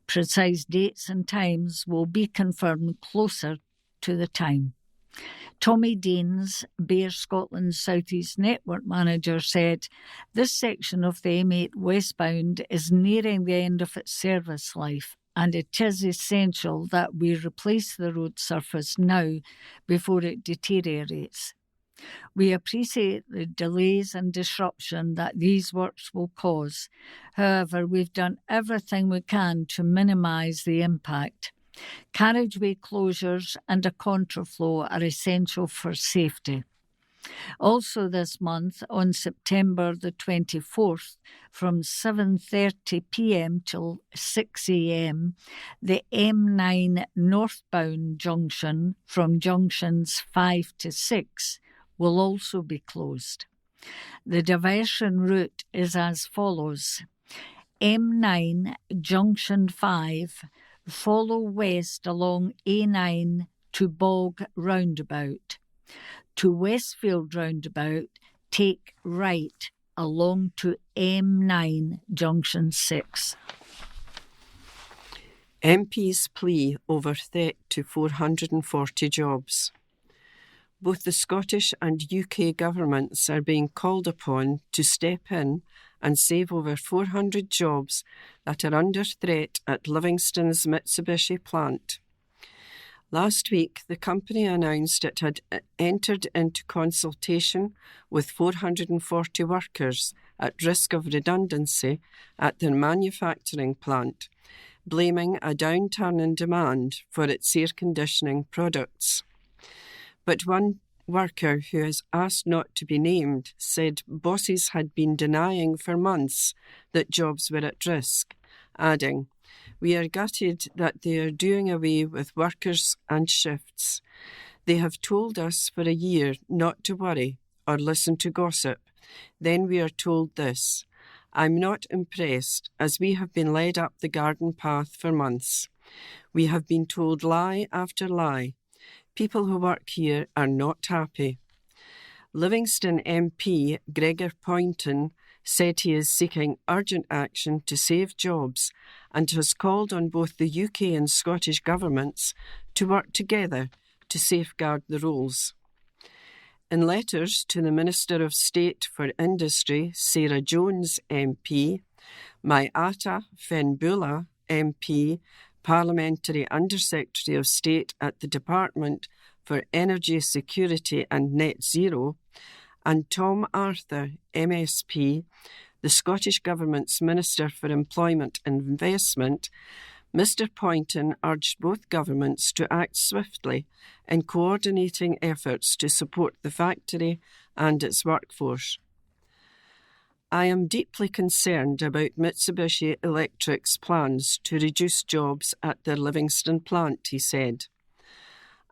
Precise dates and times will be confirmed closer to the time. Tommy Deans, Bear Scotland's South East Network Manager, said, "This section of the M8 westbound is nearing the end of its service life, and it is essential that we replace the road surface now before it deteriorates. We appreciate the delays and disruption that these works will cause. However, we've done everything we can to minimise the impact. Carriageway closures and a contraflow are essential for safety." Also this month, on September the 24th, from 7:30 p.m. till 6 a.m, the M9 northbound junction from junctions 5 to 6 will also be closed. The diversion route is as follows. M9 junction 5, follow west along A9 to Bog roundabout. To Westfield roundabout, take right along to M9 junction 6. MP's plea over threat to 440 jobs. Both the Scottish and UK governments are being called upon to step in and save over 400 jobs that are under threat at Livingston's Mitsubishi plant. Last week, the company announced it had entered into consultation with 440 workers at risk of redundancy at their manufacturing plant, blaming a downturn in demand for its air conditioning products. But one worker who has asked not to be named said bosses had been denying for months that jobs were at risk, adding, "We are gutted that they are doing away with workers and shifts. They have told us for a year not to worry or listen to gossip. Then we are told this. I'm not impressed, as we have been led up the garden path for months. We have been told lie after lie. People who work here are not happy. Livingston MP Gregor Poynton said he is seeking urgent action to save jobs and has called on both the UK and Scottish governments to work together to safeguard the roles. In letters to the Minister of State for Industry, Sarah Jones MP, Maiata Fenbula MP, Parliamentary Under-Secretary of State at the Department for Energy Security and Net Zero, and Tom Arthur, MSP, the Scottish Government's Minister for Employment and Investment, Mr Poynton urged both governments to act swiftly in coordinating efforts to support the factory and its workforce. I am deeply concerned about Mitsubishi Electric's plans to reduce jobs at their Livingston plant, he said.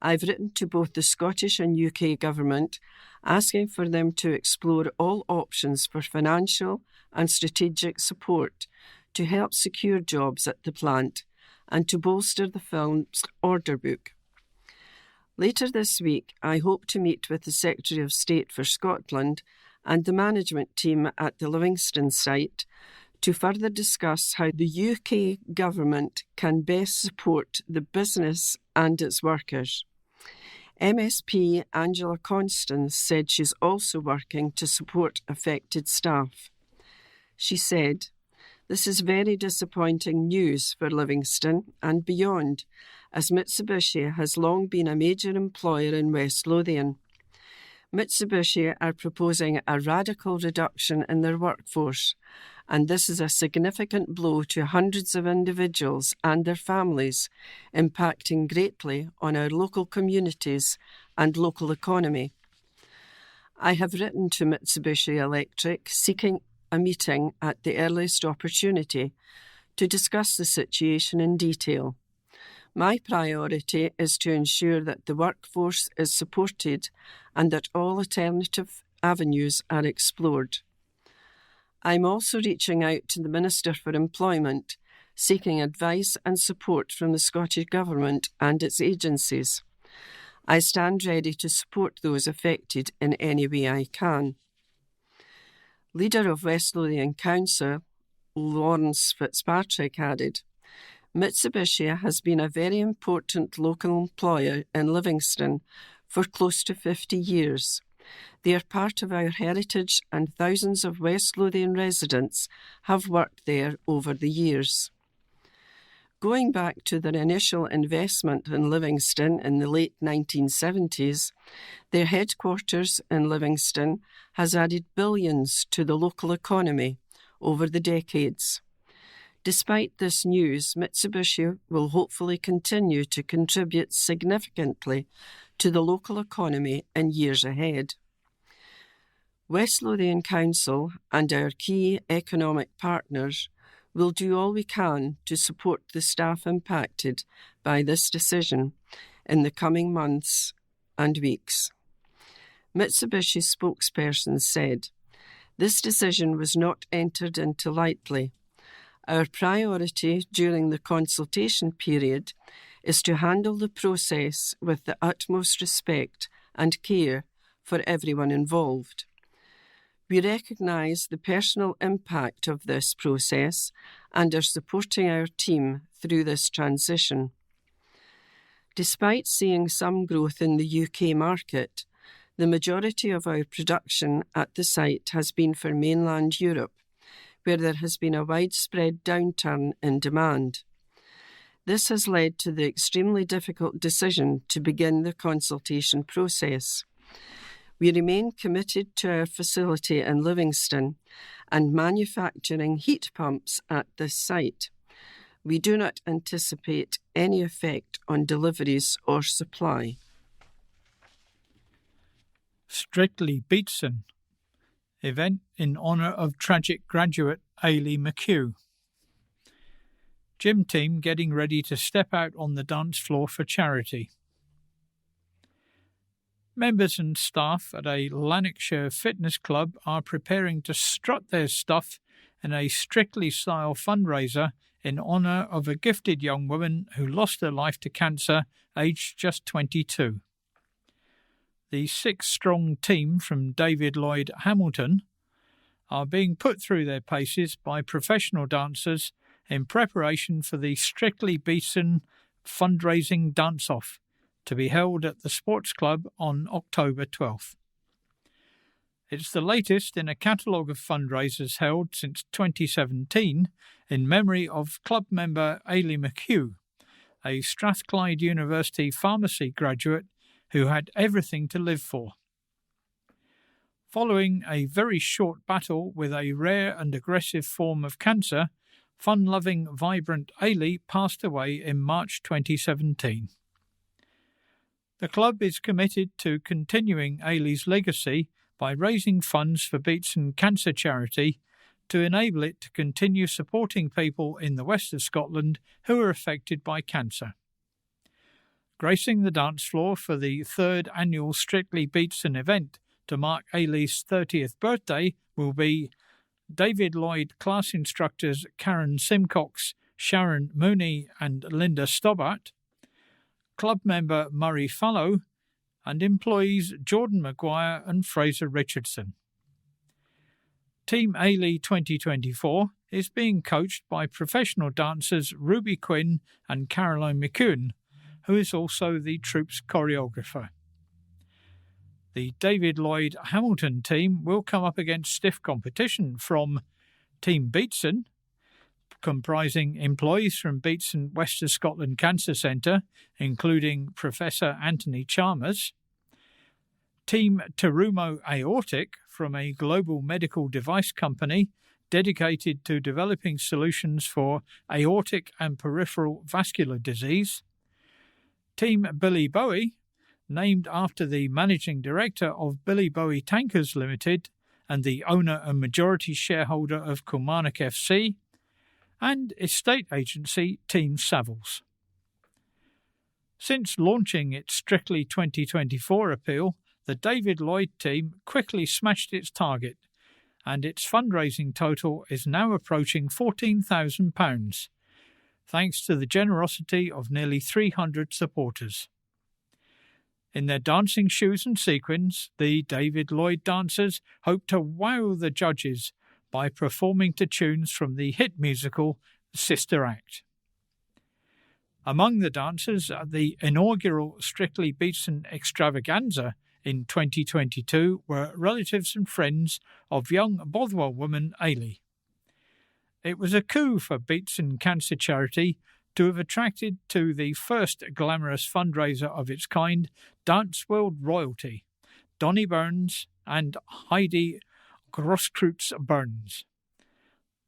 I've written to both the Scottish and UK government asking for them to explore all options for financial and strategic support to help secure jobs at the plant and to bolster the firm's order book. Later this week, I hope to meet with the Secretary of State for Scotland and the management team at the Livingston site to further discuss how the UK government can best support the business and its workers. MSP Angela Constance said she's also working to support affected staff. She said, "This is very disappointing news for Livingston and beyond, as Mitsubishi has long been a major employer in West Lothian. Mitsubishi are proposing a radical reduction in their workforce, and this is a significant blow to hundreds of individuals and their families, impacting greatly on our local communities and local economy. I have written to Mitsubishi Electric seeking a meeting at the earliest opportunity to discuss the situation in detail. My priority is to ensure that the workforce is supported and that all alternative avenues are explored. I'm also reaching out to the Minister for Employment, seeking advice and support from the Scottish Government and its agencies. I stand ready to support those affected in any way I can." Leader of West Lothian Council, Lawrence Fitzpatrick, added, "Mitsubishi has been a very important local employer in Livingston for close to 50 years. They are part of our heritage and thousands of West Lothian residents have worked there over the years." Going back to their initial investment in Livingston in the late 1970s, their headquarters in Livingston has added billions to the local economy over the decades. Despite this news, Mitsubishi will hopefully continue to contribute significantly to the local economy in years ahead. West Lothian Council and our key economic partners will do all we can to support the staff impacted by this decision in the coming months and weeks. Mitsubishi spokesperson said, "This decision was not entered into lightly. Our priority during the consultation period is to handle the process with the utmost respect and care for everyone involved. We recognise the personal impact of this process and are supporting our team through this transition. Despite seeing some growth in the UK market, the majority of our production at the site has been for mainland Europe, where there has been a widespread downturn in demand. This has led to the extremely difficult decision to begin the consultation process. We remain committed to our facility in Livingston and manufacturing heat pumps at this site. We do not anticipate any effect on deliveries or supply." Strictly Beatson. Event in honour of tragic graduate Ailey McHugh. Gym team getting ready to step out on the dance floor for charity. Members and staff at a Lanarkshire fitness club are preparing to strut their stuff in a Strictly style fundraiser in honour of a gifted young woman who lost her life to cancer, aged just 22. the 6-strong team from David Lloyd Hamilton are being put through their paces by professional dancers in preparation for the Strictly Beatson fundraising dance-off to be held at the Sports Club on October 12th. It's the latest in a catalogue of fundraisers held since 2017 in memory of club member Ailey McHugh, a Strathclyde University pharmacy graduate who had everything to live for. Following a very short battle with a rare and aggressive form of cancer, fun-loving, vibrant Ailey passed away in March 2017. The club is committed to continuing Ailey's legacy by raising funds for Beatson Cancer Charity to enable it to continue supporting people in the west of Scotland who are affected by cancer. Gracing the dance floor for the 3rd annual Strictly Beatson event to mark Ailey's 30th birthday will be David Lloyd class instructors Karen Simcox, Sharon Mooney and Linda Stobbart, club member Murray Fallow, and employees Jordan Maguire and Fraser Richardson. Team Ailey 2024 is being coached by professional dancers Ruby Quinn and Caroline McCune, who is also the troupe's choreographer. The David Lloyd Hamilton team will come up against stiff competition from Team Beatson, comprising employees from Beatson West of Scotland Cancer Centre, including Professor Anthony Chalmers, Team Terumo Aortic from a global medical device company dedicated to developing solutions for aortic and peripheral vascular disease, Team Billy Bowie, named after the managing director of Billy Bowie Tankers Limited and the owner and majority shareholder of Kilmarnock FC, and estate agency Team Savills. Since launching its Strictly 2024 appeal, the David Lloyd team quickly smashed its target, and its fundraising total is now approaching £14,000, thanks to the generosity of nearly 300 supporters. In their dancing shoes and sequins, the David Lloyd dancers hope to wow the judges by performing to tunes from the hit musical Sister Act. Among the dancers at the inaugural Strictly Beatson extravaganza in 2022 were relatives and friends of young Bothwell woman Ailey. It was a coup for Beatson Cancer Charity to have attracted to the first glamorous fundraiser of its kind dance world royalty, Donnie Burns and Heidi Grosskreutz Burns.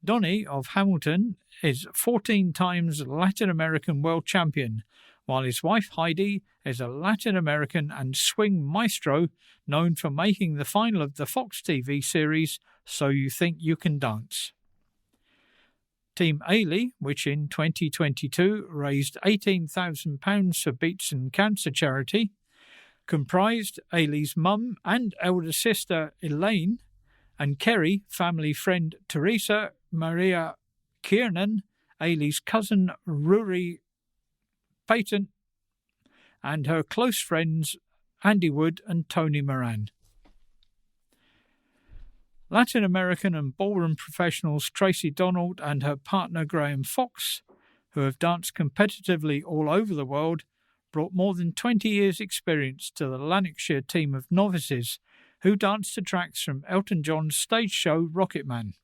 Donnie of Hamilton is 14 times Latin American world champion, while his wife Heidi is a Latin American and swing maestro known for making the final of the Fox TV series So You Think You Can Dance. Team Ailey, which in 2022 raised £18,000 for Beatson Cancer Charity, comprised Ailey's mum and elder sister Elaine and Kerry, family friend Teresa Maria Kiernan, Ailey's cousin Rory Payton, and her close friends Andy Wood and Tony Moran. Latin American and ballroom professionals Tracy Donald and her partner Graham Fox, who have danced competitively all over the world, brought more than 20 years' experience to the Lanarkshire team of novices who danced to tracks from Elton John's stage show Rocket Man.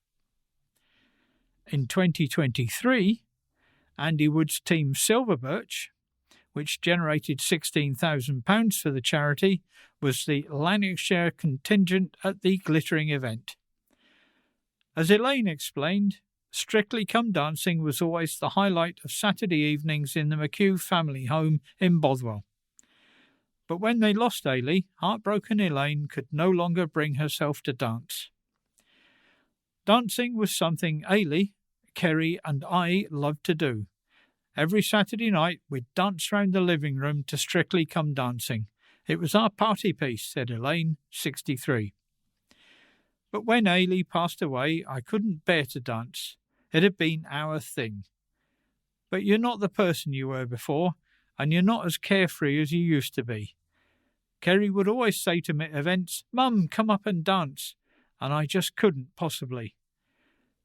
In 2023, Andy Wood's team Silver Birch, which generated £16,000 for the charity, was the Lanarkshire contingent at the glittering event. As Elaine explained, Strictly Come Dancing was always the highlight of Saturday evenings in the McHugh family home in Bothwell. But when they lost Ailey, heartbroken Elaine could no longer bring herself to dance. Dancing was something Ailey, Kerry and I loved to do. Every Saturday night we'd dance round the living room to Strictly Come Dancing. It was our party piece, said Elaine, 63. But when Ailey passed away, I couldn't bear to dance. It had been our thing. But you're not the person you were before, and you're not as carefree as you used to be. Kerry would always say to me at events, "Mum, come up and dance," and I just couldn't possibly.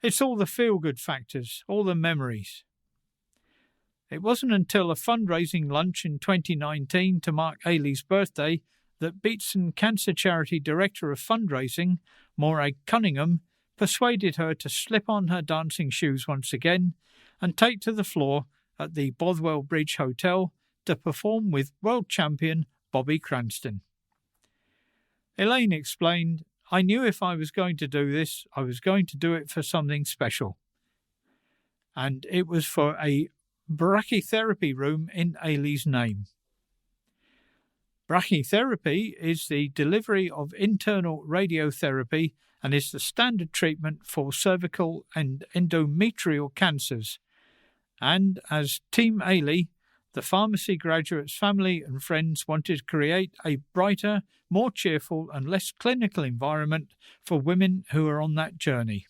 It's all the feel-good factors, all the memories. It wasn't until a fundraising lunch in 2019 to mark Ailey's birthday that Beatson Cancer Charity Director of Fundraising, Morag Cunningham, persuaded her to slip on her dancing shoes once again and take to the floor at the Bothwell Bridge Hotel to perform with world champion Bobby Cranston. Elaine explained, "I knew if I was going to do this, I was going to do it for something special. And it was for a brachytherapy room in Ailey's name." Brachytherapy is the delivery of internal radiotherapy and is the standard treatment for cervical and endometrial cancers. And as Team Ailey, the pharmacy graduate's family and friends wanted to create a brighter, more cheerful and less clinical environment for women who are on that journey.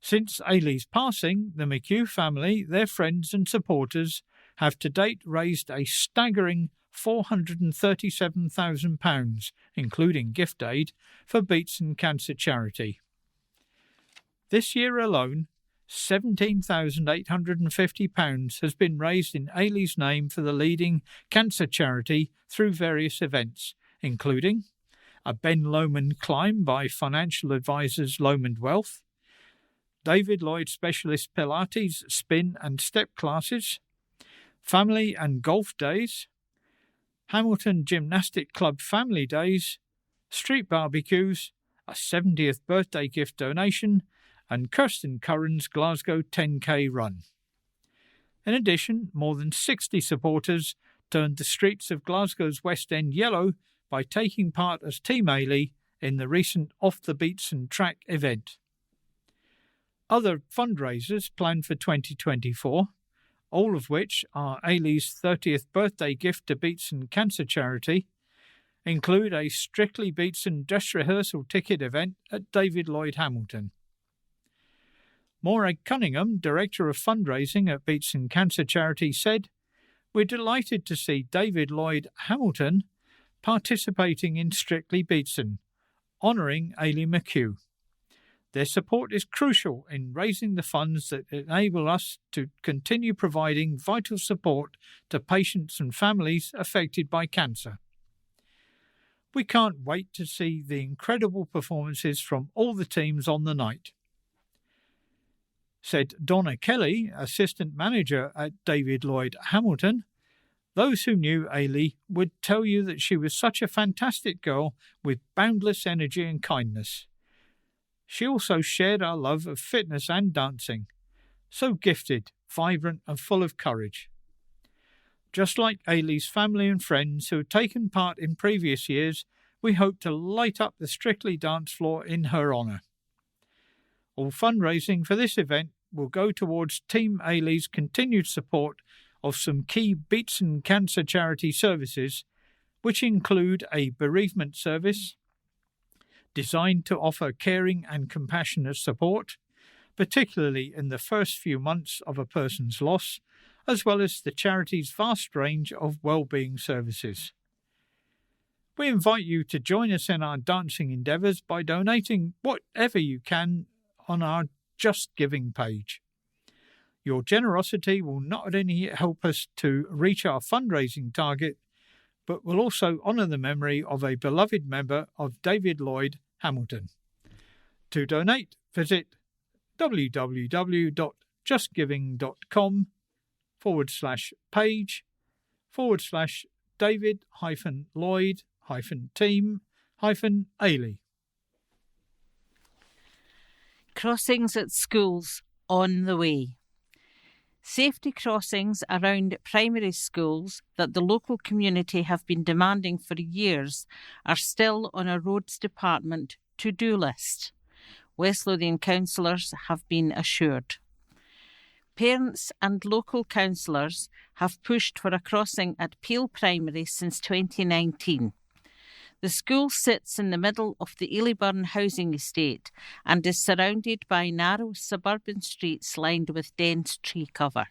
Since Ailey's passing, the McHugh family, their friends and supporters have to date raised a staggering £437,000, including gift aid, for Beatson Cancer Charity. This year alone, £17,850 has been raised in Ailey's name for the leading cancer charity through various events, including a Ben Lomond climb by financial advisors Lomond Wealth, David Lloyd Specialist Pilates spin and step classes, family and golf days, Hamilton Gymnastic Club family days, street barbecues, a 70th birthday gift donation, and Kirsten Curran's Glasgow 10K run. In addition, more than 60 supporters turned the streets of Glasgow's West End yellow by taking part as Team Ailey in the recent Off the Beatson Track event. Other fundraisers planned for 2024, all of which are Ailey's 30th birthday gift to Beatson Cancer Charity, include a Strictly Beatson dress rehearsal ticket event at David Lloyd Hamilton. Morag Cunningham, Director of Fundraising at Beatson Cancer Charity, said, "We're delighted to see David Lloyd Hamilton participating in Strictly Beatson, honouring Ailey McHugh. Their support is crucial in raising the funds that enable us to continue providing vital support to patients and families affected by cancer. We can't wait to see the incredible performances from all the teams on the night," said Donna Kelly, Assistant Manager at David Lloyd Hamilton. "Those who knew Ailey would tell you that she was such a fantastic girl with boundless energy and kindness. She also shared our love of fitness and dancing. So gifted, vibrant and full of courage. Just like Ailey's family and friends who had taken part in previous years, we hope to light up the Strictly dance floor in her honour. All fundraising for this event will go towards Team Ailey's continued support of some key Beatson Cancer Charity services, which include a bereavement service designed to offer caring and compassionate support, particularly in the first few months of a person's loss, as well as the charity's vast range of well-being services. We invite you to join us in our dancing endeavours by donating whatever you can on our Just Giving page. Your generosity will not only help us to reach our fundraising target, but will also honour the memory of a beloved member of David Lloyd Hamilton. To donate, visit www.justgiving.com/page/David-Lloyd-Team-Ailey. Crossings at schools on the way. Safety crossings around primary schools that the local community have been demanding for years are still on a Roads Department to-do list, West Lothian councillors have been assured. Parents and local councillors have pushed for a crossing at Peel Primary since 2019. The school sits in the middle of the Eelyburn housing estate and is surrounded by narrow suburban streets lined with dense tree cover.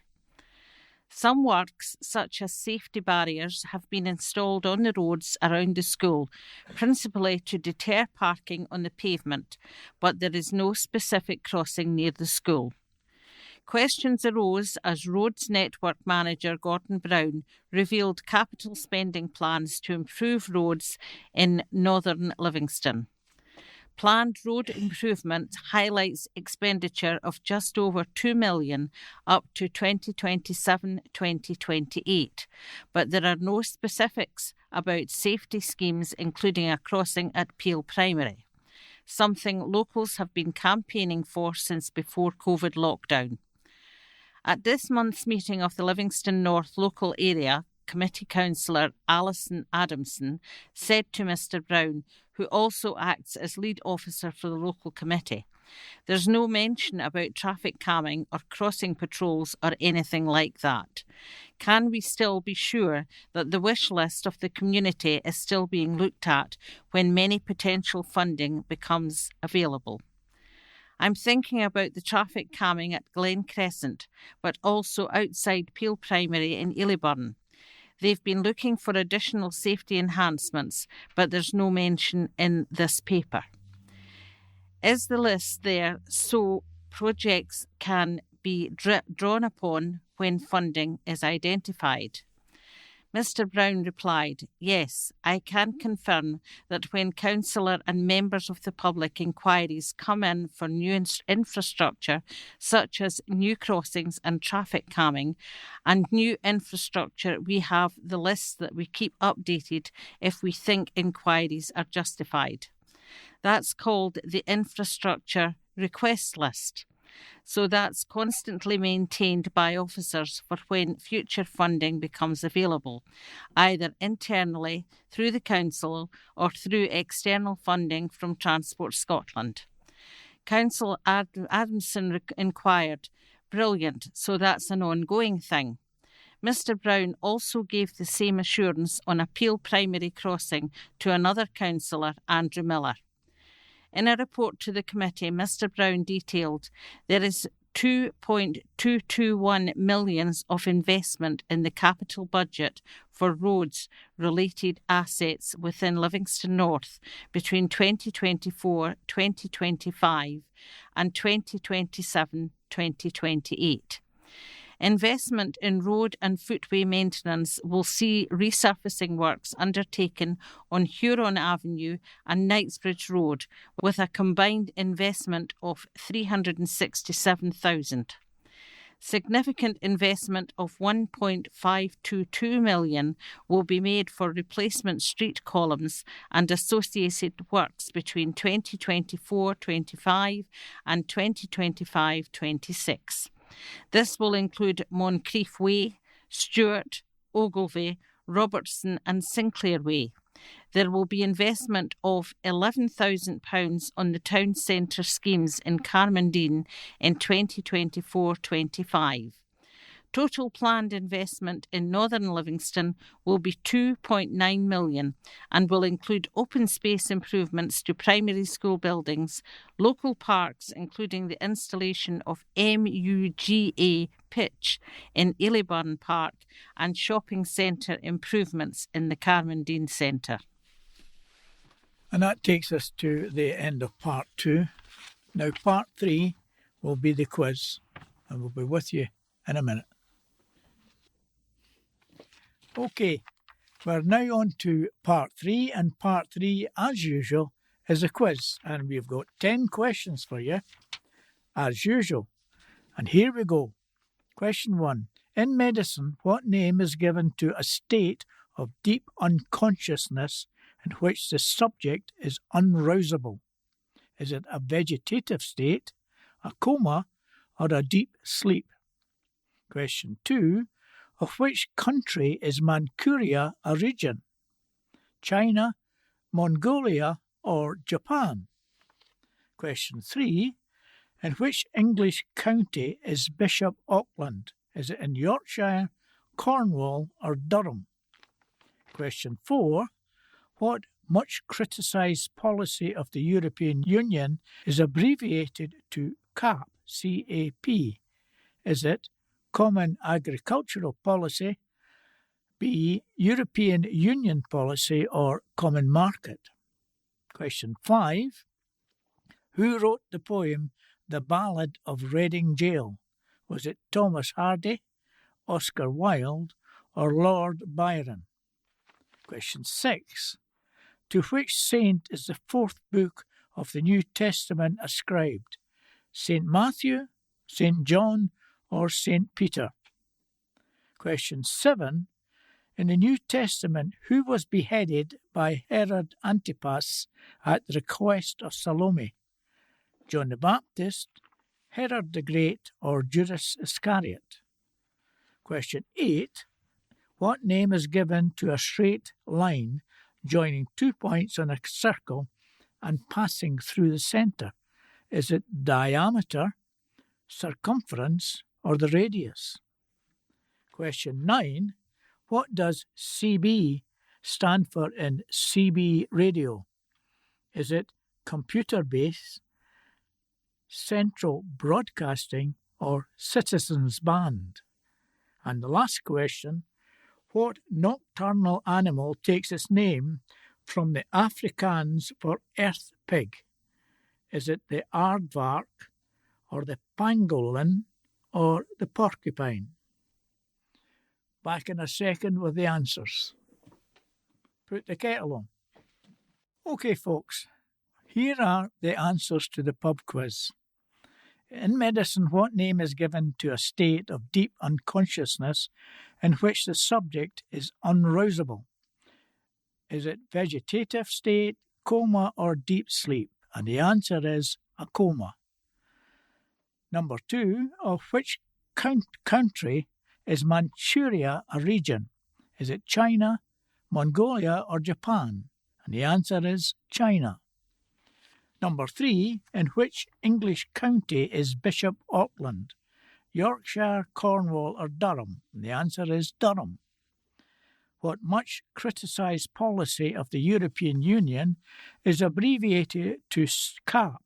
Some works, such as safety barriers, have been installed on the roads around the school, principally to deter parking on the pavement, but there is no specific crossing near the school. Questions arose as Roads Network Manager Gordon Brown revealed capital spending plans to improve roads in northern Livingston. Planned road improvement highlights expenditure of just over $2 million up to 2027-2028, but there are no specifics about safety schemes, including a crossing at Peel Primary, something locals have been campaigning for since before COVID lockdown. At this month's meeting of the Livingston North Local Area, Committee Councillor Alison Adamson said to Mr Brown, who also acts as lead officer for the local committee, "There's no mention about traffic calming or crossing patrols or anything like that. Can we still be sure that the wish list of the community is still being looked at when many potential funding becomes available? I'm thinking about the traffic calming at Glen Crescent, but also outside Peel Primary in Eliburn. They've been looking for additional safety enhancements, but there's no mention in this paper. Is the list there so projects can be drawn upon when funding is identified?" Mr Brown replied, "Yes, I can confirm that when councillor and members of the public inquiries come in for new infrastructure, such as new crossings and traffic calming, and new infrastructure, we have the list that we keep updated if we think inquiries are justified. That's called the infrastructure request list. So that's constantly maintained by officers for when future funding becomes available, either internally through the council or through external funding from Transport Scotland." Councillor Adamson inquired, "Brilliant, so that's an ongoing thing." Mr Brown also gave the same assurance on a Peel Primary crossing to another councillor, Andrew Miller. In a report to the committee, Mr Brown detailed there is $2.221 million of investment in the capital budget for roads-related assets within Livingston North between 2024-2025 and 2027-2028. Investment in road and footway maintenance will see resurfacing works undertaken on Huron Avenue and Knightsbridge Road with a combined investment of $367,000. Significant investment of $1.522 million will be made for replacement street columns and associated works between 2024-25 and 2025-26. This will include Moncrieff Way, Stewart, Ogilvie, Robertson and Sinclair Way. There will be investment of £11,000 on the town centre schemes in Carmondine in 2024-25. Total planned investment in northern Livingston will be $2.9 million and will include open space improvements to primary school buildings, local parks including the installation of MUGA pitch in Eliburn Park and shopping centre improvements in the Carmondine Centre. And that takes us to the end of part 2. Now part 3 will be the quiz, and we'll be with you in a minute. Okay, we're now on to part 3, and part 3, as usual, is a quiz, and we've got 10 questions for you, as usual. And here we go. Question 1. In medicine, what name is given to a state of deep unconsciousness in which the subject is unrousable? Is it a vegetative state, a coma, or a deep sleep? Question 2. Of which country is Manchuria a region? China, Mongolia, or Japan? Question 3. In which English county is Bishop Auckland? Is it in Yorkshire, Cornwall, or Durham? Question 4. What much criticised policy of the European Union is abbreviated to CAP, C-A-P? Is it Common Agricultural Policy, B. European Union Policy or Common Market? Question 5. Who wrote the poem The Ballad of Reading Gaol? Was it Thomas Hardy, Oscar Wilde, or Lord Byron? Question 6. To which saint is the fourth book of the New Testament ascribed? St. Matthew, St. John, or St. Peter? Question 7. In the New Testament, who was beheaded by Herod Antipas at the request of Salome? John the Baptist, Herod the Great, or Judas Iscariot? Question 8. What name is given to a straight line joining 2 points on a circle and passing through the centre? Is it diameter, circumference, or the radius? Question 9. What does CB stand for in CB radio? Is it computer base, central broadcasting, or citizens band? And the last question, what nocturnal animal takes its name from the Afrikaans for earth pig? Is it the aardvark, or the pangolin, or the porcupine? Back in a second with the answers. Put the kettle on. OK, folks, here are the answers to the pub quiz. In medicine, what name is given to a state of deep unconsciousness in which the subject is unrousable? Is it vegetative state, coma, or deep sleep? And the answer is a coma. Number 2, of which country is Manchuria a region? Is it China, Mongolia, or Japan? And the answer is China. Number 3, in which English county is Bishop Auckland? Yorkshire, Cornwall, or Durham? And the answer is Durham. What much criticised policy of the European Union is abbreviated to CAP?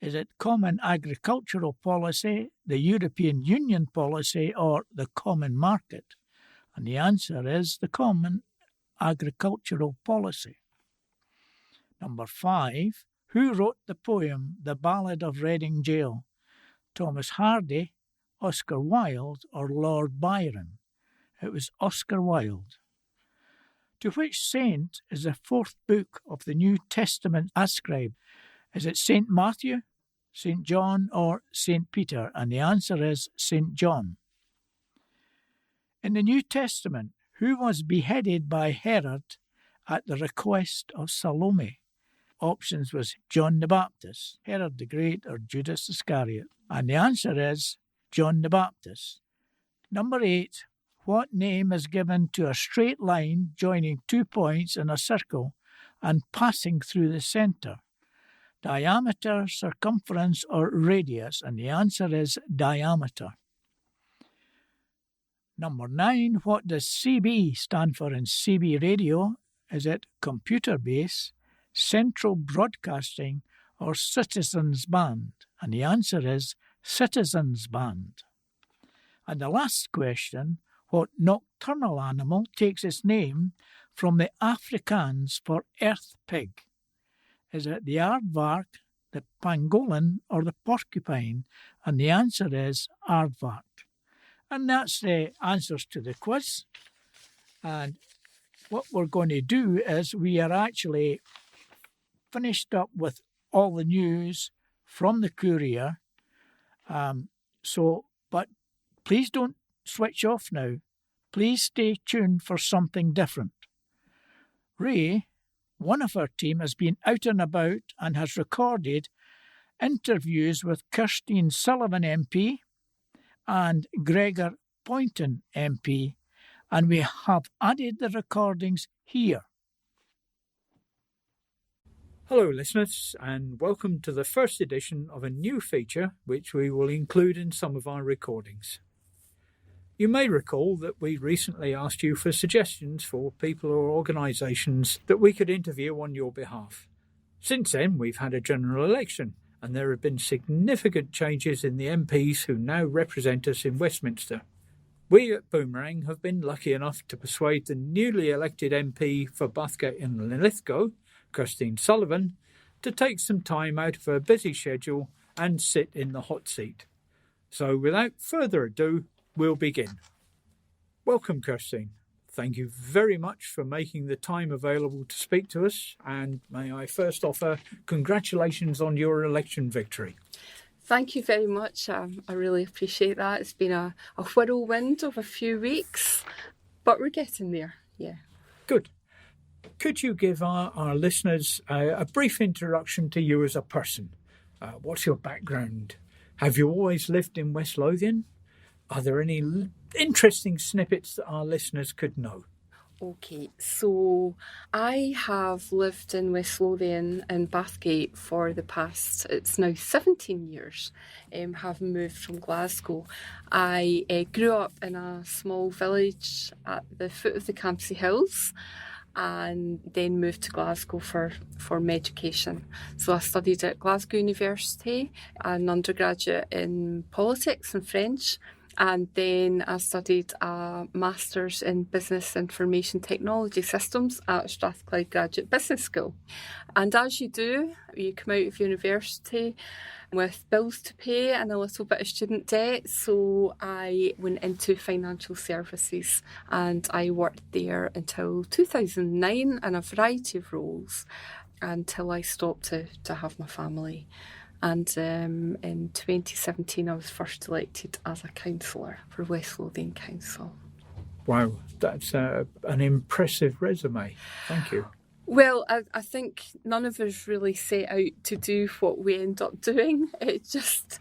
Is it Common Agricultural Policy, the European Union Policy, or the Common Market? And the answer is the Common Agricultural Policy. Number 5. Who wrote the poem The Ballad of Reading Gaol? Thomas Hardy, Oscar Wilde, or Lord Byron? It was Oscar Wilde. To which saint is the fourth book of the New Testament ascribed? Is it St. Matthew, St. John, or St. Peter? And the answer is St. John. In the New Testament, who was beheaded by Herod at the request of Salome? Options was John the Baptist, Herod the Great, or Judas Iscariot. And the answer is John the Baptist. Number 8. What name is given to a straight line joining 2 points in a circle and passing through the centre? Diameter, circumference, or radius? And the answer is diameter. Number 9. What does CB stand for in CB radio? Is it computer base, central broadcasting, or citizens band? And the answer is citizens band. And the last question, what nocturnal animal takes its name from the Afrikaans for earth pig? Is it the aardvark, the pangolin, or the porcupine? And the answer is aardvark. And that's the answers to the quiz. And what we're going to do is we are actually finished up with all the news from the Courier. But please don't switch off now. Please stay tuned for something different. Ray, one of our team, has been out and about and has recorded interviews with Kirstine Sullivan MP and Gregor Poynton MP, and we have added the recordings here. Hello listeners, and welcome to the first edition of a new feature which we will include in some of our recordings. You may recall that we recently asked you for suggestions for people or organisations that we could interview on your behalf. Since then, we've had a general election, and there have been significant changes in the MPs who now represent us in Westminster. We at Boomerang have been lucky enough to persuade the newly elected MP for Bathgate and Lithgow, Christine Sullivan, to take some time out of her busy schedule and sit in the hot seat. So without further ado, we'll begin. Welcome, Christine. Thank you very much for making the time available to speak to us, and may I first offer congratulations on your election victory. Thank you very much. I really appreciate that. It's been a whirlwind of a few weeks, but we're getting there, yeah. Good. Could you give our listeners a brief introduction to you as a person? What's your background? Have you always lived in West Lothian? Are there any interesting snippets that our listeners could know? Okay, so I have lived in West Lothian in Bathgate for the past, it's now 17 years, having moved from Glasgow. I grew up in a small village at the foot of the Campsie Hills and then moved to Glasgow for my education. So I studied at Glasgow University, an undergraduate in politics and French. And then I studied a Masters in Business Information Technology Systems at Strathclyde Graduate Business School. And as you do, you come out of university with bills to pay and a little bit of student debt. So I went into financial services and I worked there until 2009 in a variety of roles until I stopped to have my family. And in 2017, I was first elected as a councillor for West Lothian Council. Wow, that's an impressive resume. Thank you. Well, I think none of us really set out to do what we end up doing. It just,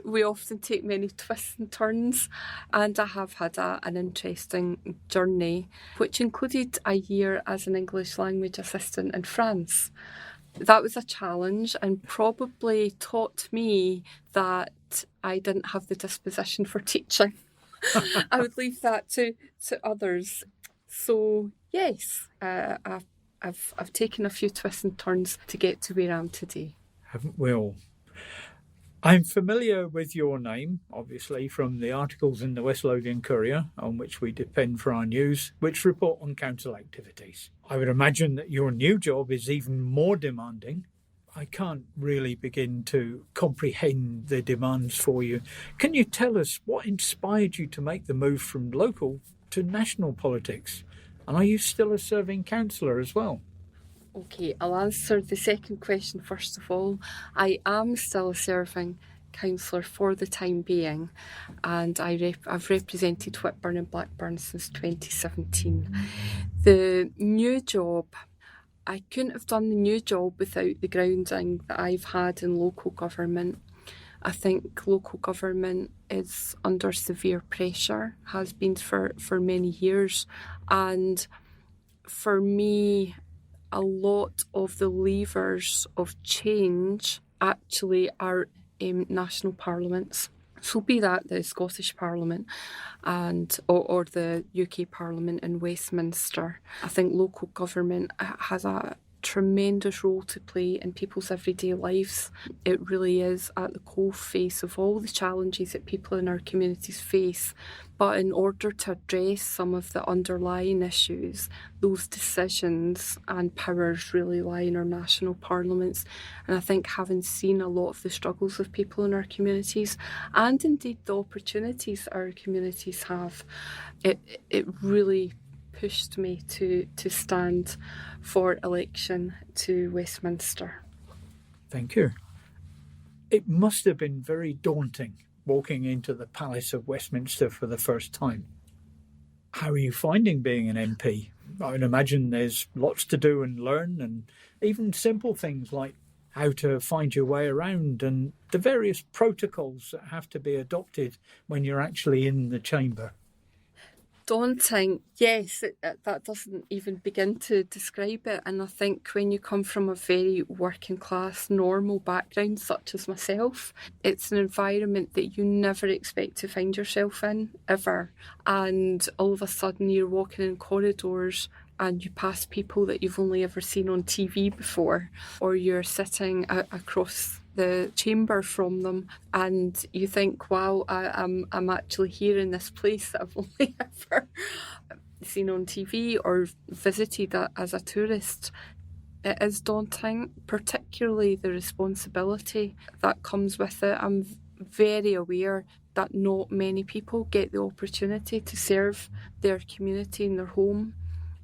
we often take many twists and turns. And I have had an interesting journey, which included a year as an English language assistant in France. That was a challenge and probably taught me that I didn't have the disposition for teaching. I would leave that to others. So yes, I've taken a few twists and turns to get to where I am today. Haven't we all? I'm familiar with your name, obviously, from the articles in the West Lothian Courier, on which we depend for our news, which report on council activities. I would imagine that your new job is even more demanding. I can't really begin to comprehend the demands for you. Can you tell us what inspired you to make the move from local to national politics? And are you still a serving councillor as well? Okay, I'll answer the second question first of all. I am still a serving councillor for the time being, and I've represented Whitburn and Blackburn since 2017. The new job, I couldn't have done the new job without the grounding that I've had in local government. I think local government is under severe pressure, has been for many years, and for me, a lot of the levers of change actually are national parliaments. So be that the Scottish Parliament or the UK Parliament in Westminster. I think local government has a tremendous role to play in people's everyday lives. It really is at the coalface of all the challenges that people in our communities face. But in order to address some of the underlying issues, those decisions and powers really lie in our national parliaments. And I think having seen a lot of the struggles of people in our communities, and indeed the opportunities our communities have, it really pushed me to stand for election to Westminster. Thank you. It must have been very daunting walking into the Palace of Westminster for the first time. How are you finding being an MP? I would imagine there's lots to do and learn, and even simple things like how to find your way around and the various protocols that have to be adopted when you're actually in the chamber. Daunting, yes, that doesn't even begin to describe it. And I think when you come from a very working class, normal background, such as myself, it's an environment that you never expect to find yourself in, ever. And all of a sudden you're walking in corridors and you pass people that you've only ever seen on TV before, or you're sitting across the chamber from them, and you think, wow, I'm actually here in this place that I've only ever seen on TV or visited as a tourist. It is daunting, particularly the responsibility that comes with it. I'm very aware that not many people get the opportunity to serve their community and their home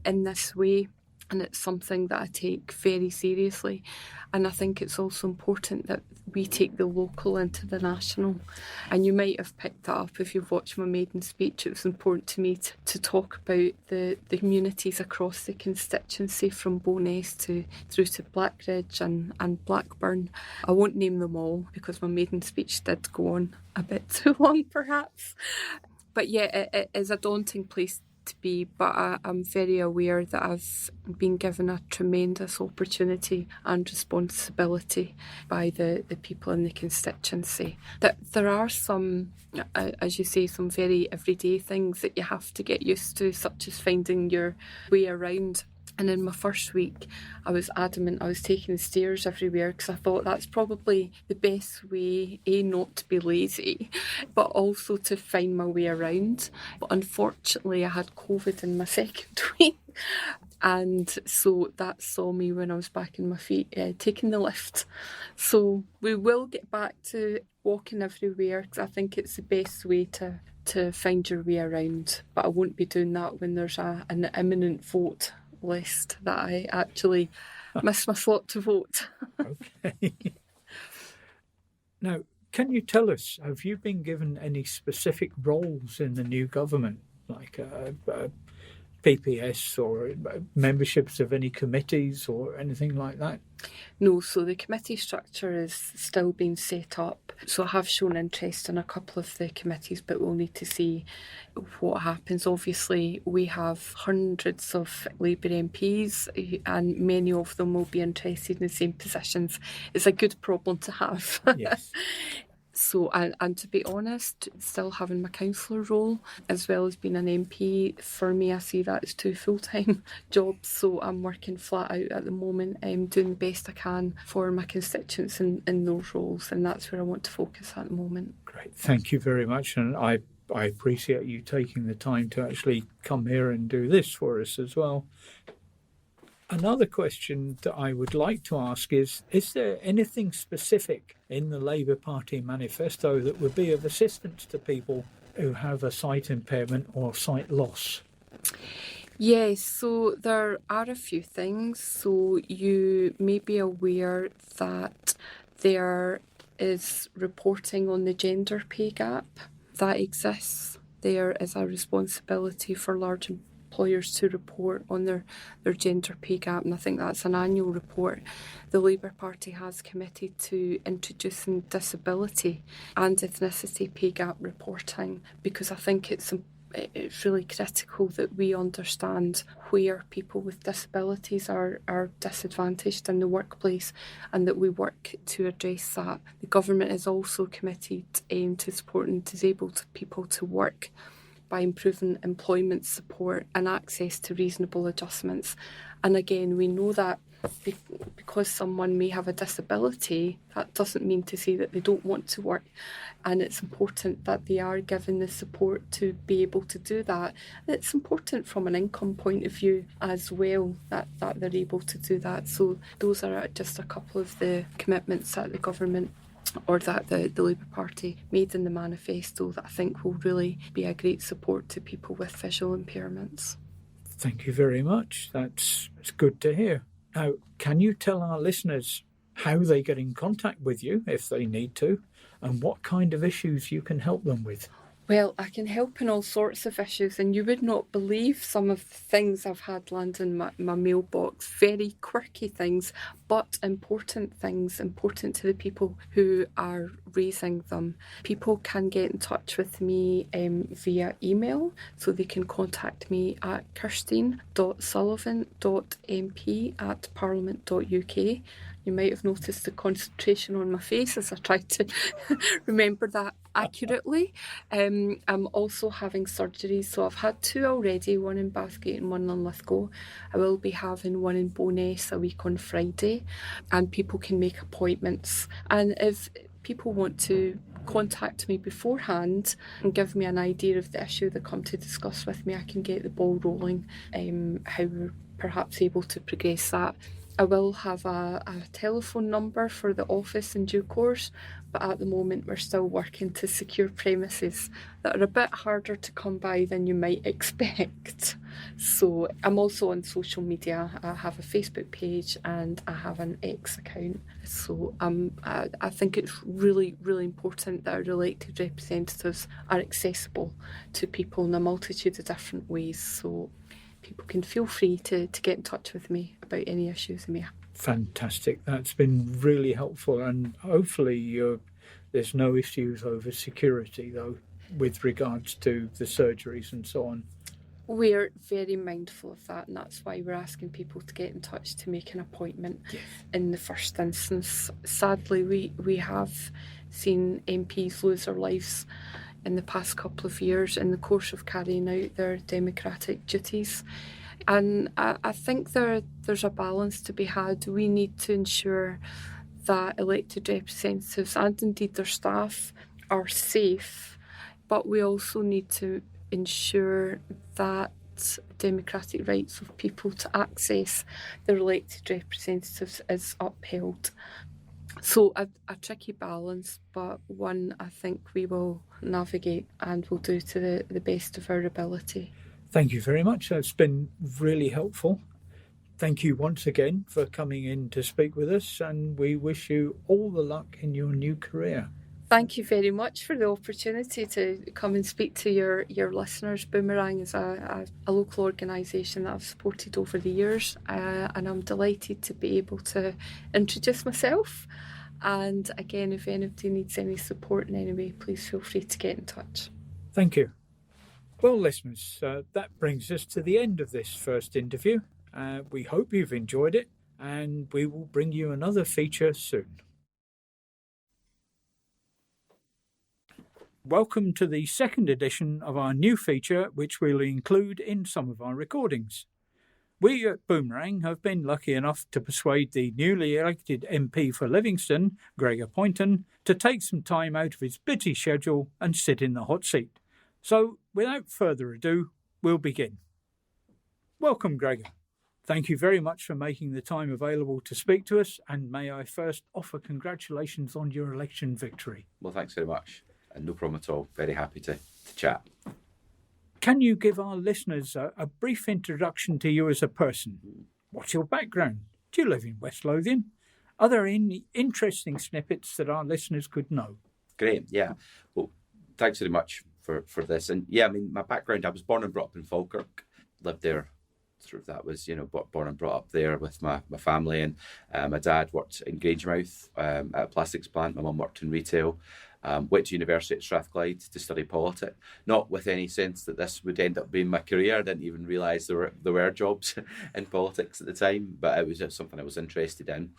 in this way, and it's something that I take very seriously. And I think it's also important that we take the local into the national. And you might have picked that up if you've watched my maiden speech. It was important to me to talk about the communities across the constituency, from Bowness through to Blackridge and Blackburn. I won't name them all because my maiden speech did go on a bit too long perhaps. But yeah, it is a daunting place to be, but I'm very aware that I've been given a tremendous opportunity and responsibility by the people in the constituency. That there are some, as you say, some very everyday things that you have to get used to, such as finding your way around. And in my first week, I was adamant I was taking the stairs everywhere because I thought that's probably the best way, not to be lazy, but also to find my way around. But unfortunately, I had COVID in my second week. And so that saw me when I was back in my feet, taking the lift. So we will get back to walking everywhere because I think it's the best way to find your way around. But I won't be doing that when there's an imminent vote list that I actually missed my slot to vote. Okay. Now, can you tell us, have you been given any specific roles in the new government, like PPS or memberships of any committees or anything like that? No, so the committee structure is still being set up. So I have shown interest in a couple of the committees, but we'll need to see what happens. Obviously, we have hundreds of Labour MPs and many of them will be interested in the same positions. It's a good problem to have. Yes. So, and to be honest, still having my councillor role as well as being an MP, for me, I see that as 2 full-time jobs. So I'm working flat out at the moment, doing the best I can for my constituents in those roles, and that's where I want to focus at the moment. Great, thank you very much, and I appreciate you taking the time to actually come here and do this for us as well. Another question that I would like to ask is there anything specific in the Labour Party manifesto that would be of assistance to people who have a sight impairment or sight loss? Yes, so there are a few things. So you may be aware that there is reporting on the gender pay gap that exists. There is a responsibility for large employers to report on their gender pay gap, and I think that's an annual report. The Labour Party has committed to introducing disability and ethnicity pay gap reporting, because I think it's really critical that we understand where people with disabilities are disadvantaged in the workplace and that we work to address that. The government is also committed to supporting disabled people to work by improving employment support and access to reasonable adjustments. And again, we know that because someone may have a disability, that doesn't mean to say that they don't want to work. And it's important that they are given the support to be able to do that. It's important from an income point of view as well, that they're able to do that. So those are just a couple of the commitments that the government or that the Labour Party made in the manifesto that I think will really be a great support to people with visual impairments. Thank you very much. It's good to hear. Now, can you tell our listeners how they get in contact with you if they need to, and what kind of issues you can help them with? Well, I can help in all sorts of issues, and you would not believe some of the things I've had land in my mailbox. Very quirky things, but important things, important to the people who are raising them. People can get in touch with me via email, so they can contact me at kirstine.sullivan.mp@parliament.uk. You might have noticed the concentration on my face as I tried to remember that accurately. I'm also having surgeries, so I've had 2 already, one in Bathgate and one in Lithgow. I will be having one in Bowness a week on Friday, and people can make appointments. And if people want to contact me beforehand and give me an idea of the issue they come to discuss with me, I can get the ball rolling, how we're perhaps able to progress that. I will have a telephone number for the office in due course, but at the moment we're still working to secure premises that are a bit harder to come by than you might expect. So I'm also on social media. I have a Facebook page and I have an X account. So I think it's really, really important that our elected representatives are accessible to people in a multitude of different ways. So people can feel free to get in touch with me about any issues they may have. Fantastic. That's been really helpful, and hopefully there's no issues over security, though, with regards to the surgeries and so on. We're very mindful of that, and that's why we're asking people to get in touch to make an appointment in the first instance. Sadly, we have seen MPs lose their lives in the past couple of years in the course of carrying out their democratic duties. And I think there's a balance to be had. We need to ensure that elected representatives and indeed their staff are safe, but we also need to ensure that democratic rights of people to access their elected representatives is upheld. So a tricky balance, but one I think we will navigate and will do to the best of our ability. Thank you very much. That's been really helpful. Thank you once again for coming in to speak with us, and we wish you all the luck in your new career. Thank you very much for the opportunity to come and speak to your listeners. Boomerang is a local organisation that I've supported over the years, and I'm delighted to be able to introduce myself. And again, if anybody needs any support in any way, please feel free to get in touch. Thank you. Well, listeners, that brings us to the end of this first interview. We hope you've enjoyed it, and we will bring you another feature soon. Welcome to the second edition of our new feature, which we'll include in some of our recordings. We at Boomerang have been lucky enough to persuade the newly elected MP for Livingston, Gregor Poynton, to take some time out of his busy schedule and sit in the hot seat. So, without further ado, we'll begin. Welcome, Gregor. Thank you very much for making the time available to speak to us, and may I first offer congratulations on your election victory. Well, thanks very much. And no problem at all. Very happy to chat. Can you give our listeners a brief introduction to you as a person? What's your background? Do you live in West Lothian? Are there any interesting snippets that our listeners could know? Great, yeah. Well, thanks very much for this. And yeah, I mean, my background, I was born and brought up in Falkirk, lived there. Sort of that was, born and brought up there with my family. And my dad worked in Grangemouth at a plastics plant. My mum worked in retail. Went to university at Strathclyde to study politics, not with any sense that this would end up being my career. I didn't even realise there were jobs in politics at the time, but it was just something I was interested in.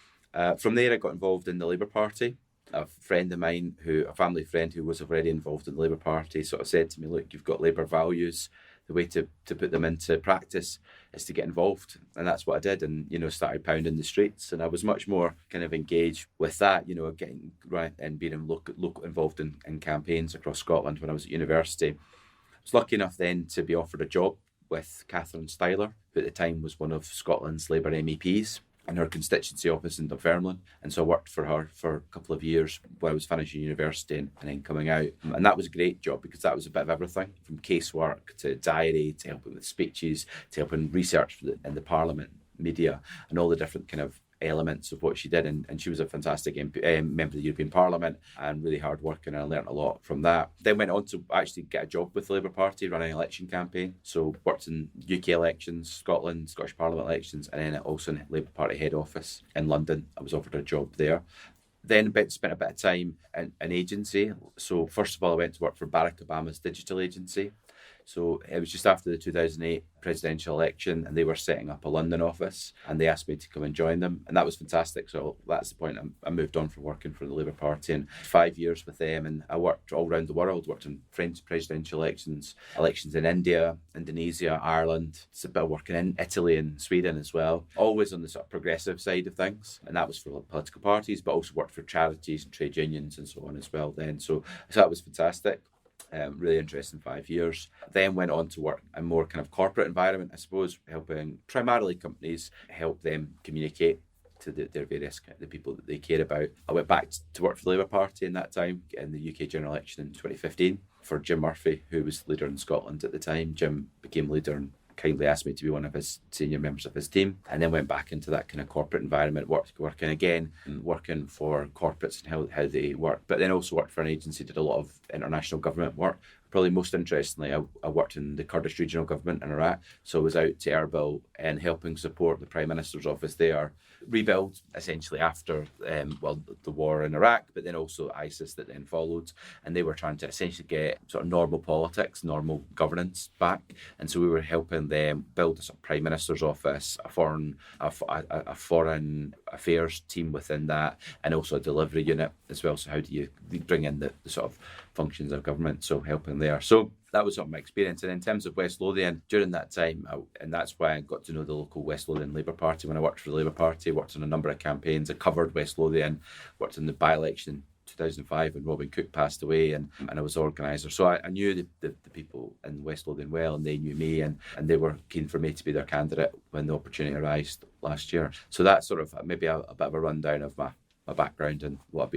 From there, I got involved in the Labour Party. A friend of mine, a family friend who was already involved in the Labour Party, sort of said to me, look, you've got Labour values. The way to put them into practice is to get involved. And that's what I did, and, started pounding the streets. And I was much more kind of engaged with that, getting right and being local involved in campaigns across Scotland when I was at university. I was lucky enough then to be offered a job with Catherine Styler, who at the time was one of Scotland's Labour MEPs, in her constituency office in Dunfermline. And so I worked for her for a couple of years while I was finishing university and then coming out. And that was a great job because that was a bit of everything, from casework to diary to helping with speeches to helping research in the Parliament, media, and all the different kind of elements of what she did. And she was a fantastic member of the European Parliament and really hard working, and I learnt a lot from that. Then went on to actually get a job with the Labour Party running an election campaign. So worked in UK elections, Scotland, Scottish Parliament elections, and then also in Labour Party head office in London. I was offered a job there. Then spent a bit of time in an agency. So first of all, I went to work for Barack Obama's digital agency. So it was just after the 2008 presidential election, and they were setting up a London office, and they asked me to come and join them, and that was fantastic. So that's the point. I moved on from working for the Labour Party, and 5 years with them, and I worked all around the world, worked in French presidential elections in India, Indonesia, Ireland, a bit of working in Italy and Sweden as well, always on the sort of progressive side of things, and that was for political parties, but also worked for charities and trade unions and so on as well then. So that was fantastic. Really interesting 5 years. Then went on to work in a more kind of corporate environment, I suppose, helping primarily companies help them communicate to their various the people that they care about. I went back to work for the Labour Party in that time in the UK general election in 2015 for Jim Murphy, who was leader in Scotland at the time. Jim became leader and kindly asked me to be one of his senior members of his team, and then went back into that kind of corporate environment, working for corporates and how they work, but then also worked for an agency, did a lot of international government work. Probably most interestingly, I worked in the Kurdish regional government in Iraq, so I was out to Erbil and helping support the Prime Minister's office there, rebuild essentially after the war in Iraq, but then also ISIS that then followed, and they were trying to essentially get sort of normal politics, normal governance back, and so we were helping them build a sort of Prime Minister's office, a foreign affairs team within that, and also a delivery unit as well. So how do you bring in the sort of functions of government? So helping there. So that was sort of my experience. And in terms of West Lothian, during that time, and that's why I got to know the local West Lothian Labour Party. When I worked for the Labour Party, worked on a number of campaigns. I covered West Lothian, worked in the by-election in 2005 when Robin Cook passed away, and I was organiser. So I knew the people in West Lothian well, and they knew me, and they were keen for me to be their candidate when the opportunity arose last year. So that's sort of maybe a bit of a rundown of my background and what I've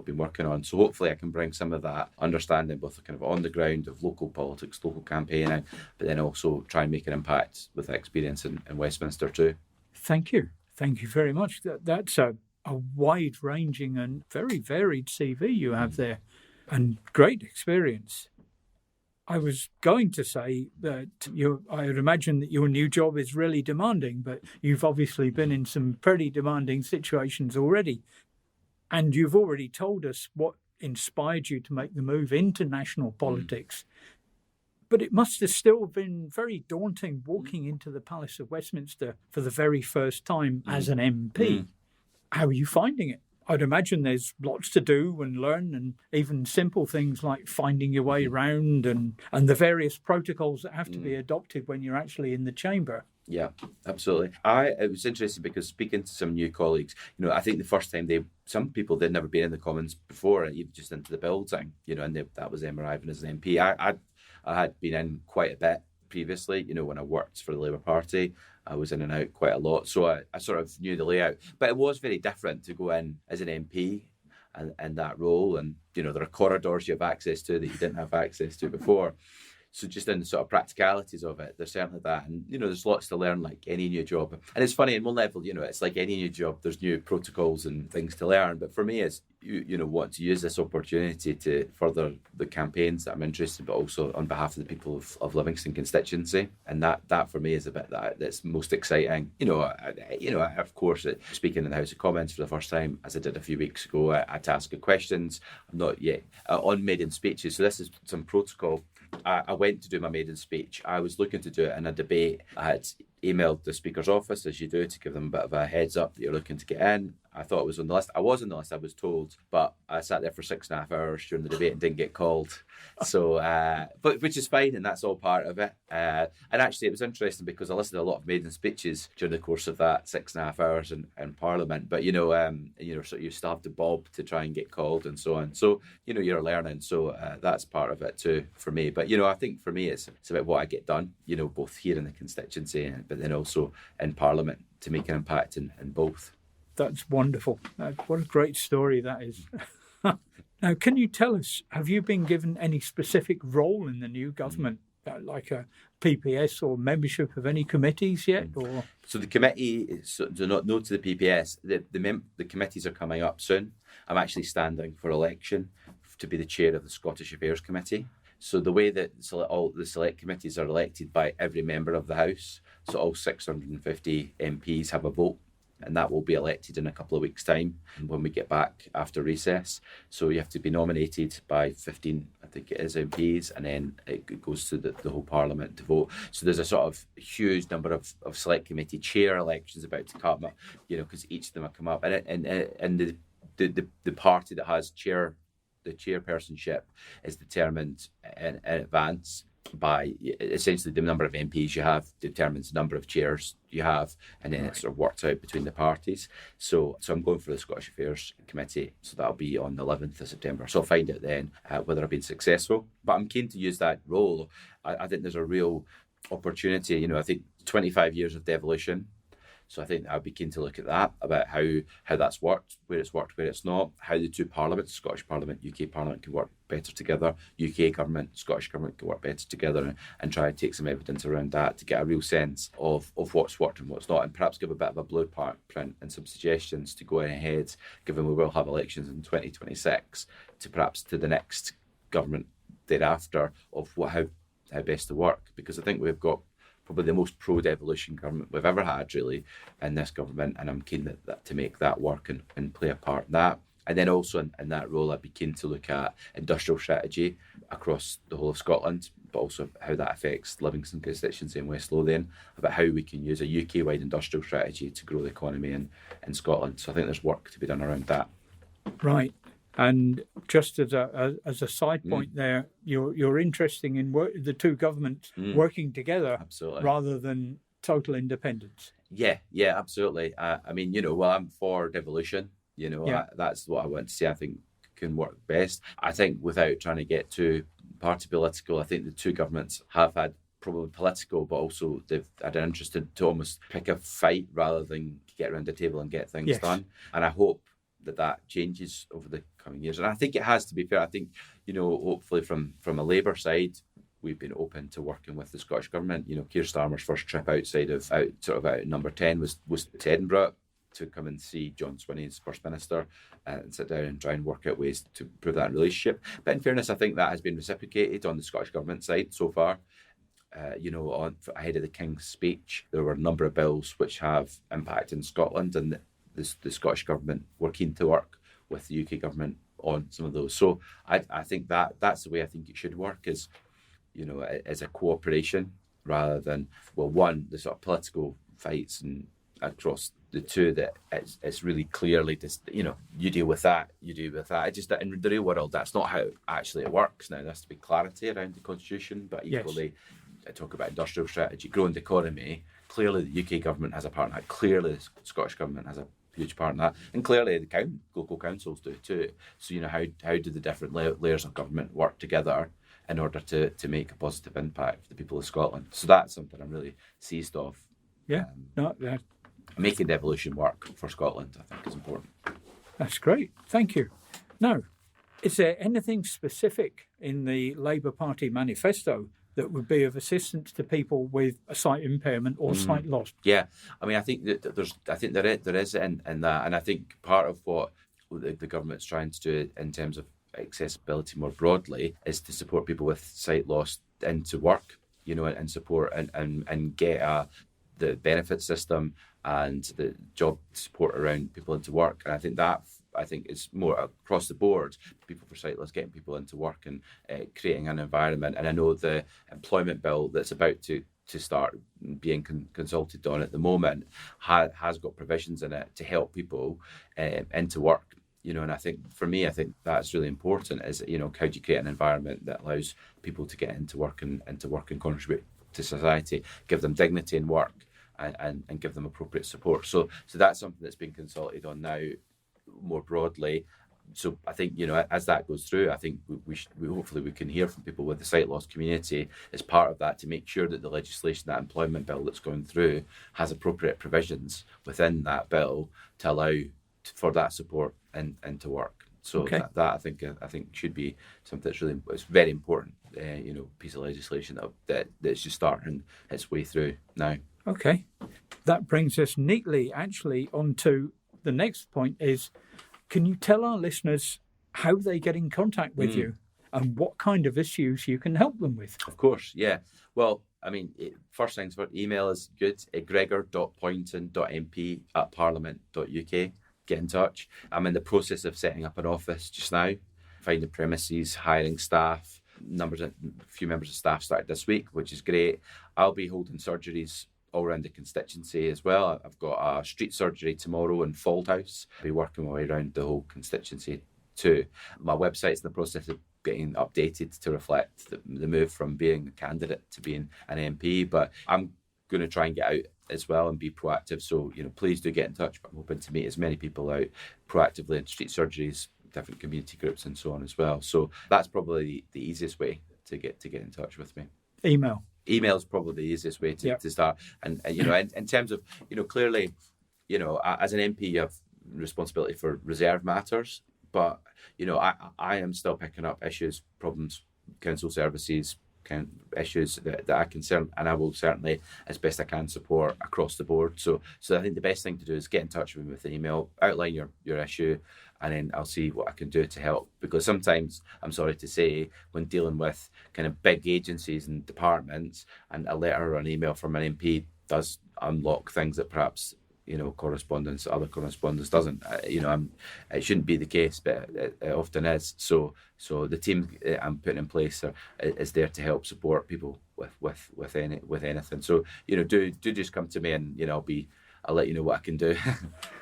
been working on. So hopefully I can bring some of that understanding, both kind of on the ground of local politics, local campaigning, but then also try and make an impact with that experience in Westminster too. Thank you very much. That's a wide-ranging and very varied CV you have there, and great experience. I was going to say that I would imagine that your new job is really demanding, but you've obviously been in some pretty demanding situations already. And you've already told us what inspired you to make the move into national politics. But it must have still been very daunting walking into the Palace of Westminster for the very first time as an MP. How are you finding it? I'd imagine there's lots to do and learn, and even simple things like finding your way around and the various protocols that have to be adopted when you're actually in the chamber. Yeah, absolutely. It was interesting because speaking to some new colleagues, I think the first time some people they'd never been in the Commons before, even just into the building, and that was them arriving as an MP. I had been in quite a bit previously, when I worked for the Labour Party. I was in and out quite a lot, so I sort of knew the layout. But it was very different to go in as an MP and that role, and there are corridors you have access to that you didn't have access to before. So just in the sort of practicalities of it, there's certainly that. And, there's lots to learn like any new job. And it's funny, in one level, it's like any new job, there's new protocols and things to learn. But for me, it's, want to use this opportunity to further the campaigns that I'm interested in, but also on behalf of the people of Livingston constituency. And that for me is a bit that's most exciting. Of course, speaking in the House of Commons for the first time, as I did a few weeks ago, I had to ask questions. I'm not yet on maiden speeches. So this is some protocol. I went to do my maiden speech. I was looking to do it in a debate. I had emailed the Speaker's office, as you do, to give them a bit of a heads up that you're looking to get in. I thought it was on the list. I was on the list, I was told, but I sat there for 6.5 hours during the debate and didn't get called. So, but which is fine, and that's all part of it. And actually, it was interesting because I listened to a lot of maiden speeches during the course of that 6.5 hours in Parliament. But so you still have to bob to try and get called and so on. So you're learning. So that's part of it too for me. But I think for me it's about what I get done. Both here in the constituency, but then also in Parliament to make an impact in both. That's wonderful. What a great story that is. Now, can you tell us, have you been given any specific role in the new government, like a PPS or membership of any committees yet? Or So the committee, do not know to the PPS, the committees are coming up soon. I'm actually standing for election to be the chair of the Scottish Affairs Committee. So the way that all the select committees are elected by every member of the House, so all 650 MPs have a vote, and that will be elected in a couple of weeks' time when we get back after recess. So you have to be nominated by 15 think it is MPs, and then it goes to the whole Parliament to vote. So there's a sort of huge number of select committee chair elections about to come up, because each of them have come up, and the party that has the chairpersonship is determined in advance by essentially the number of MPs you have determines the number of chairs you have, and then it's sort of worked out between the parties. So I'm going for the Scottish Affairs Committee, so that'll be on the 11th of September. So I'll find out then whether I've been successful. But I'm keen to use that role. I think there's a real opportunity. I think 25 years of devolution. So I think I'd be keen to look at that, about how that's worked, where it's not, how the two parliaments, Scottish Parliament, UK Parliament, can work better together, UK Government, Scottish Government can work better together, and try and take some evidence around that to get a real sense of what's worked and what's not, and perhaps give a bit of a blueprint and some suggestions to go ahead, given we will have elections in 2026, to perhaps to the next government thereafter of how best to work. Because I think we've got probably the most pro-devolution government we've ever had, really, in this government, and I'm keen that to make that work and play a part in that. And then also in that role, I'd be keen to look at industrial strategy across the whole of Scotland, but also how that affects Livingston constituency in West Lothian, about how we can use a UK-wide industrial strategy to grow the economy in Scotland. So I think there's work to be done around that. Right. And just as a side point there, you're interested in the two governments working together, absolutely, rather than total independence. Yeah, absolutely. I'm for devolution. That's what I want to see. I think can work best. I think without trying to get too party political, I think the two governments have had probably political, but also they've had an interest to almost pick a fight rather than get around the table and get things done. And I hope that changes over the coming years. And I think it has, to be fair. I think, hopefully from a Labour side, we've been open to working with the Scottish Government. Keir Starmer's first trip out number 10 was to Edinburgh to come and see John Swinney as First Minister and sit down and try and work out ways to improve that relationship. But in fairness, I think that has been reciprocated on the Scottish Government side so far. Ahead of the King's speech, there were a number of bills which have impact in Scotland, and the Scottish Government were keen to work with the UK Government on some of those. So I think that's the way I think it should work, is, as a cooperation rather than, the sort of political fights and across the two, that it's really clearly just, you deal with that. It's just that in the real world, that's not how actually it works now. There has to be clarity around the Constitution, but equally, I talk about industrial strategy, growing the economy. Clearly, the UK Government has a part in that. Clearly, the Scottish Government has a huge part in that, and clearly the local councils do too. So how do the different layers of government work together in order to make a positive impact for the people of Scotland? So that's something I'm really seized of. Making devolution work for Scotland, I think, is important. That's great, thank you. Now, is there anything specific in the Labour Party manifesto that would be of assistance to people with a sight impairment or sight loss? Yeah, I think that there is in that, and I think part of what the government's trying to do in terms of accessibility more broadly is to support people with sight loss into work, and support and get the benefit system and the job support around people into work. And I think it's more across the board, people for sightless, getting people into work and creating an environment. And I know the employment bill that's about to start being consulted on at the moment has got provisions in it to help people into work. And I think that's really important, is, how do you create an environment that allows people to get into work and contribute to society, give them dignity in work, and give them appropriate support. So that's something that's being consulted on now more broadly. So I think, as that goes through, I think we hopefully we can hear from people with the sight loss community as part of that, to make sure that the legislation, that employment bill that's going through, has appropriate provisions within that bill to allow for that support and to work. So that I think should be something that's it's very important, piece of legislation that's just starting its way through now. Okay, that brings us neatly actually onto the next point is, can you tell our listeners how they get in contact with you and what kind of issues you can help them with? Of course, yeah. Well, first things first, email is good, gregor.poynton.mp@parliament.uk. Get in touch. I'm in the process of setting up an office just now, finding premises, hiring staff, a few members of staff started this week, which is great. I'll be holding surgeries all around the constituency as well. I've got a street surgery tomorrow in Fauldhouse. I'll be working my way around the whole constituency too. My website's in the process of getting updated to reflect the move from being a candidate to being an MP, but I'm going to try and get out as well and be proactive. So, please do get in touch. I'm hoping to meet as many people out proactively in street surgeries, different community groups and so on as well. So that's probably the easiest way to get in touch with me. Email is probably the easiest way to start. And in terms of, clearly, as an MP, you have responsibility for reserve matters, but, I am still picking up issues, problems, council services, issues that I can and I will certainly, as best I can, support across the board. So I think the best thing to do is get in touch with me with an email, outline your issue, and then I'll see what I can do to help. Because sometimes, I'm sorry to say, when dealing with kind of big agencies and departments, and a letter or an email from an MP does unlock things that perhaps other correspondence doesn't. It shouldn't be the case, but it often is. So the team I'm putting in place is there to help support people with anything. So do just come to me, and I'll let you know what I can do.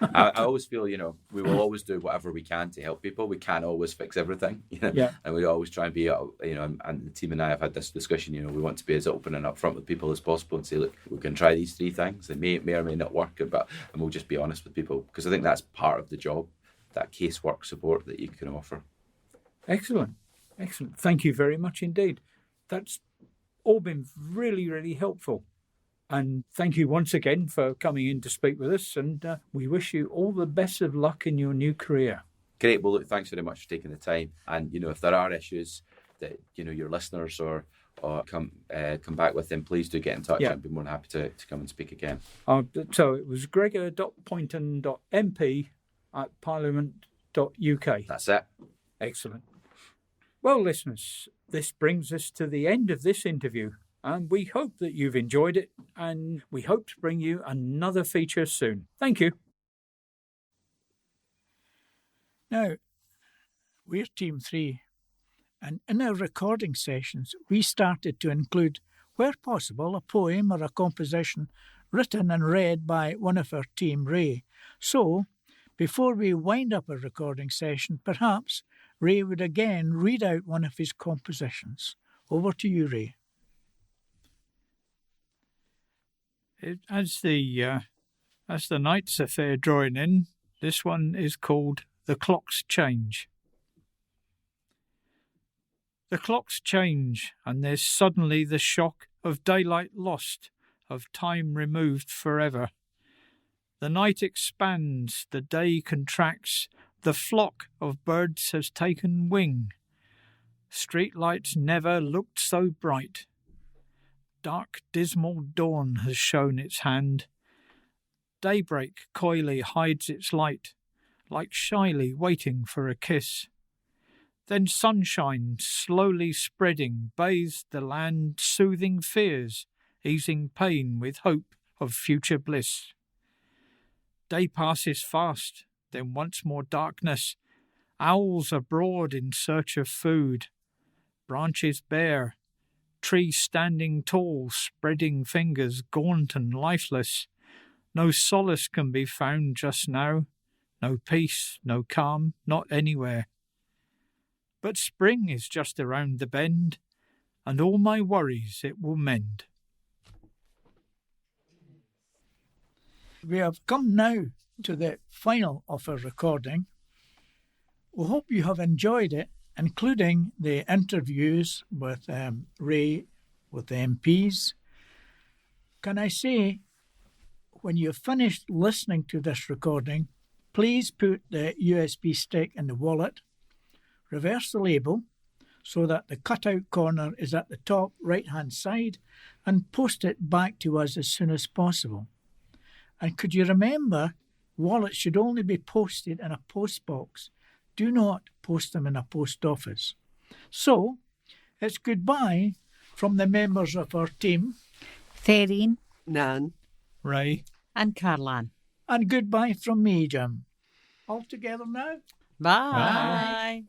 I always feel we will always do whatever we can to help people. We can't always fix everything, and we always try and be and the team and I have had this discussion. We want to be as open and upfront with people as possible and say, look, we can try these 3 things. They may or may not work, and we'll just be honest with people, because I think that's part of the job, that casework support that you can offer. Excellent. Thank you very much indeed. That's all been really, really helpful. And thank you once again for coming in to speak with us, and we wish you all the best of luck in your new career. Great. Well, look, thanks very much for taking the time. And, if there are issues that, your listeners or come back with, then please do get in touch. I'd be more than happy to come and speak again. So it was gregor.poynton.mp@parliament.uk. That's it. Excellent. Well, listeners, this brings us to the end of this interview. And we hope that you've enjoyed it, and we hope to bring you another feature soon. Thank you. Now, we're Team 3, and in our recording sessions, we started to include, where possible, a poem or a composition written and read by one of our team, Ray. So, before we wind up a recording session, perhaps Ray would again read out one of his compositions. Over to you, Ray. As the night's affair drawing in, this one is called The Clocks Change. The clocks change, and there's suddenly the shock of daylight lost, of time removed forever. The night expands, the day contracts, the flock of birds has taken wing. Streetlights never looked so bright. Dark, dismal dawn has shown its hand. Daybreak coyly hides its light, like shyly waiting for a kiss. Then sunshine, slowly spreading, bathes the land, soothing fears, easing pain with hope of future bliss. Day passes fast, then once more darkness. Owls abroad in search of food. Branches bare, trees standing tall, spreading fingers, gaunt and lifeless. No solace can be found just now, no peace, no calm, not anywhere. But spring is just around the bend, and all my worries it will mend. We have come now to the final of our recording. We hope you have enjoyed it, including the interviews with Ray, with the MPs. Can I say, when you've finished listening to this recording, please put the USB stick in the wallet, reverse the label so that the cutout corner is at the top right-hand side, and post it back to us as soon as possible. And could you remember, wallets should only be posted in a post box. Do not post them in a post office. So, it's goodbye from the members of our team. Therine, Nan, Ray, and Caroline. And goodbye from me, Jim. All together now? Bye. Bye.